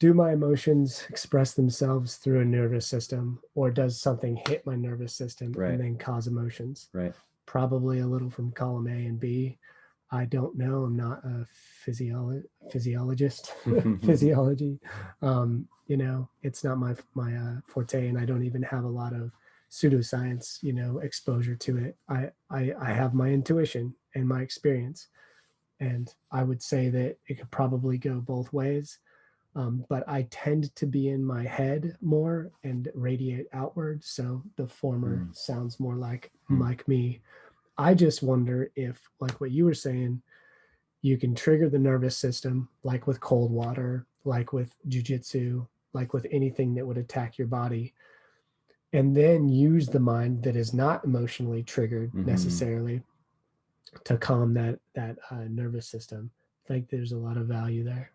do my emotions express themselves through a nervous system, or does something hit my nervous system and then cause emotions? Right. Probably a little from column A and B. I don't know. I'm not a physiologist. Physiology. It's not my forte, and I don't even have a lot of pseudoscience, exposure to it. I have my intuition and my experience, and I would say that it could probably go both ways. But I tend to be in my head more and radiate outward. So the former sounds more like me. I just wonder if, like what you were saying, you can trigger the nervous system, like with cold water, like with jujitsu, like with anything that would attack your body, and then use the mind that is not emotionally triggered necessarily to calm that nervous system. I think there's a lot of value there.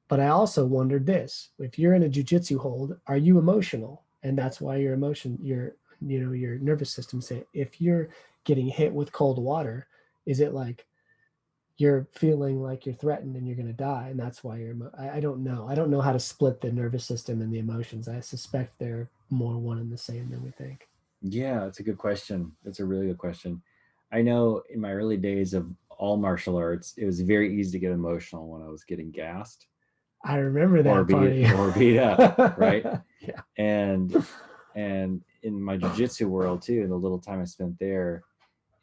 But I also wondered this: if you're in a jujitsu hold, are you emotional? And that's why your nervous system say, if you're getting hit with cold water, is it like you're feeling like you're threatened and you're going to die, and that's why I don't know how to split the nervous system and the emotions. I suspect they're more one and the same than we think. Yeah, it's a good question. It's a really good question. I know in my early days of all martial arts, it was very easy to get emotional when I was getting gassed. I remember that or beat up, right? Yeah. And in my jiu-jitsu world too, in the little time I spent there,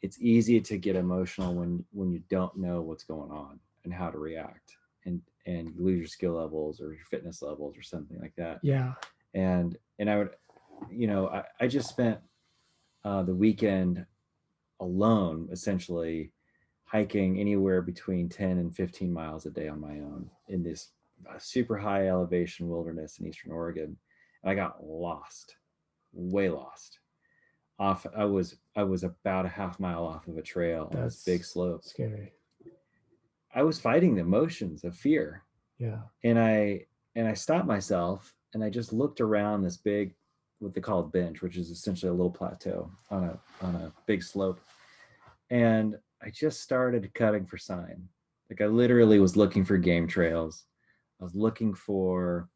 it's easy to get emotional when you don't know what's going on and how to react, and you lose your skill levels or your fitness levels or something like that. Yeah. And I would, I just spent the weekend alone, essentially hiking anywhere between 10 and 15 miles a day on my own in this super high elevation wilderness in Eastern Oregon. And I got lost, way lost. I was about a half mile off of a trail on this big slope. Scary. I was fighting the emotions of fear. Yeah. And I stopped myself and I just looked around this big, what they call a bench, which is essentially a little plateau on a big slope. And I just started cutting for sign. Like I literally was looking for game trails. I was looking for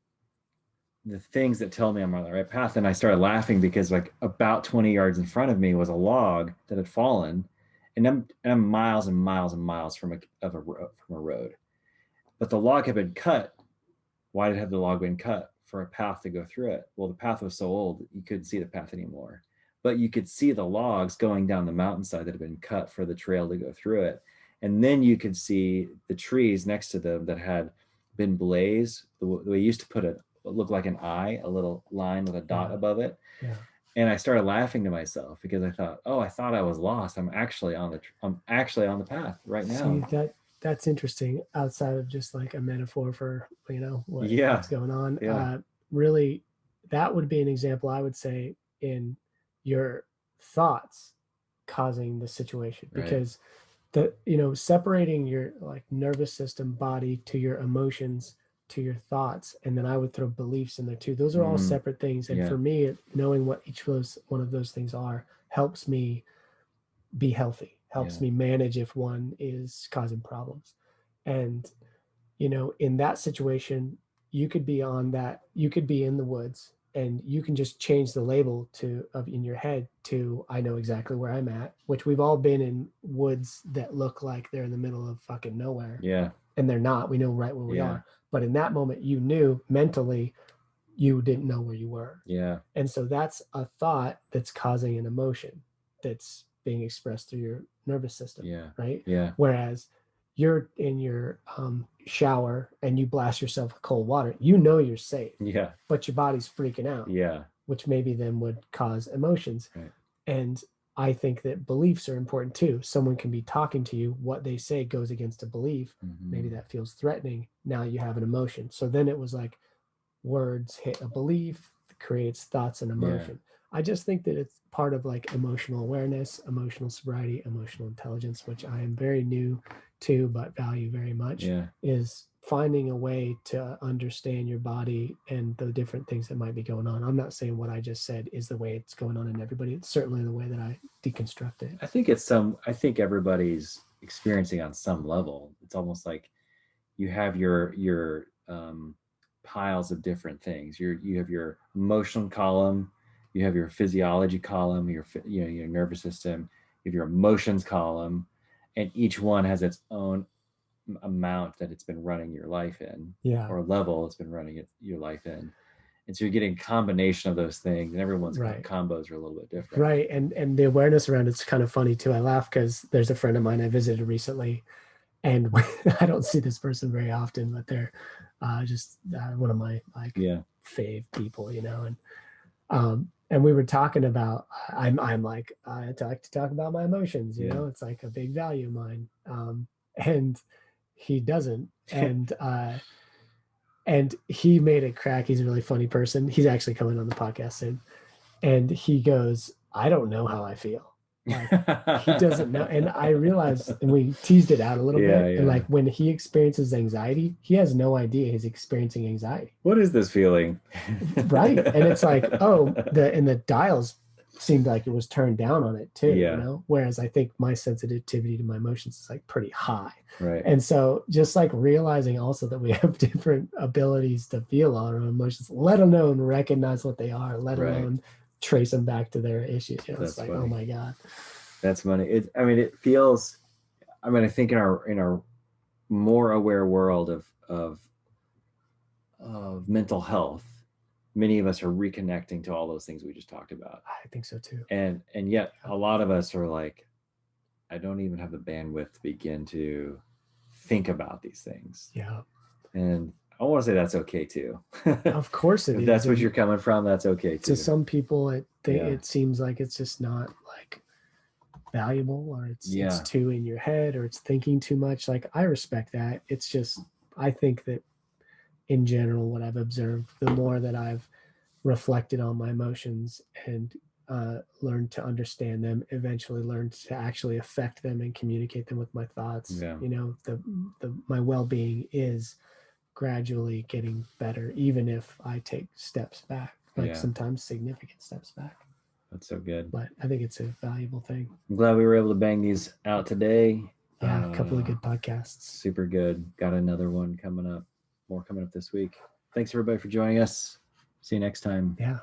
the things that tell me I'm on the right path. And I started laughing because like about 20 yards in front of me was a log that had fallen. And I'm miles and miles and miles from a road. But the log had been cut. Why did the log been cut? For a path to go through it. Well, the path was so old, you couldn't see the path anymore. But you could see the logs going down the mountainside that had been cut for the trail to go through it. And then you could see the trees next to them that had been blazed. The way you used to put it looked like an eye, a little line with a dot above it. Yeah. And I started laughing to myself because I thought, oh, I thought I was lost. I'm actually on the path right now. See, that's interesting. Outside of just like a metaphor for what's going on. Yeah. Really, that would be an example. I would say in your thoughts causing the situation, because separating your like nervous system, body to your emotions to your thoughts, and then I would throw beliefs in there too. Those are all separate things, and for me, knowing what each one of those things are helps me be healthy, helps me manage if one is causing problems. And in that situation, you could be in the woods and you can just change the label in your head to I know exactly where I'm at, which we've all been in woods that look like they're in the middle of fucking nowhere. Yeah. And they're not. We know right where we are. But in that moment, you knew mentally you didn't know where you were. Yeah. And so that's a thought that's causing an emotion that's being expressed through your nervous system. Yeah. Right. Yeah. Whereas you're in your shower and you blast yourself with cold water, you're safe. Yeah. But your body's freaking out. Yeah. Which maybe then would cause emotions. Right. And I think that beliefs are important too. Someone can be talking to you, what they say goes against a belief. Mm-hmm. Maybe that feels threatening. Now you have an emotion. So then it was like words hit a belief, creates thoughts and emotion. Yeah. I just think that it's part of like emotional awareness, emotional sobriety, emotional intelligence, which I am very new to, but value very much, is finding a way to understand your body and the different things that might be going on. I'm not saying what I just said is the way it's going on in everybody. It's certainly the way that I deconstruct it. I think everybody's experiencing on some level. It's almost like you have your piles of different things. You have your emotional column, you have your physiology column, your nervous system, you have your emotions column, and each one has its own amount that it's been running your life in, or level it's been running your life in. And so you're getting a combination of those things, and everyone's combos are a little bit different. Right. And the awareness around it's kind of funny too. I laugh because there's a friend of mine I visited recently, and I don't see this person very often, but they're just one of my fave people, and we were talking about, I'm like, I like to talk about my emotions, it's like a big value of mine. And he doesn't. And he made a crack. He's a really funny person. He's actually coming on the podcast soon. And he goes, I don't know how I feel. Like, he doesn't know. And I realized, and we teased it out a little bit. Yeah. And like when he experiences anxiety, he has no idea he's experiencing anxiety. What is this feeling? Right. And it's like, the dials seemed like it was turned down on it too, whereas I think my sensitivity to my emotions is like pretty high. Right. And so just like realizing also that we have different abilities to feel our own emotions, let alone recognize what they are, let alone trace them back to their issues. It's like, funny. Oh my God. That's funny. It feels, I think in our more aware world of mental health, many of us are reconnecting to all those things we just talked about. I think so too. And yet a lot of us are like, I don't even have the bandwidth to begin to think about these things. Yeah. And I want to say that's okay too. Of course it if is. that's what you're coming from, that's okay too. To some people, it seems like it's just not like valuable, or it's too in your head, or it's thinking too much. Like, I respect that. It's just, I think that in general, what I've observed, the more that I've reflected on my emotions and learned to understand them, eventually learned to actually affect them and communicate them with my thoughts. You know, my well-being is gradually getting better, even if I take steps back, like sometimes significant steps back. That's so good. But I think it's a valuable thing. I'm glad we were able to bang these out today. Yeah, a couple of good podcasts. Super good. Got another one coming up. More coming up this week. Thanks everybody for joining us. See you next time. Yeah.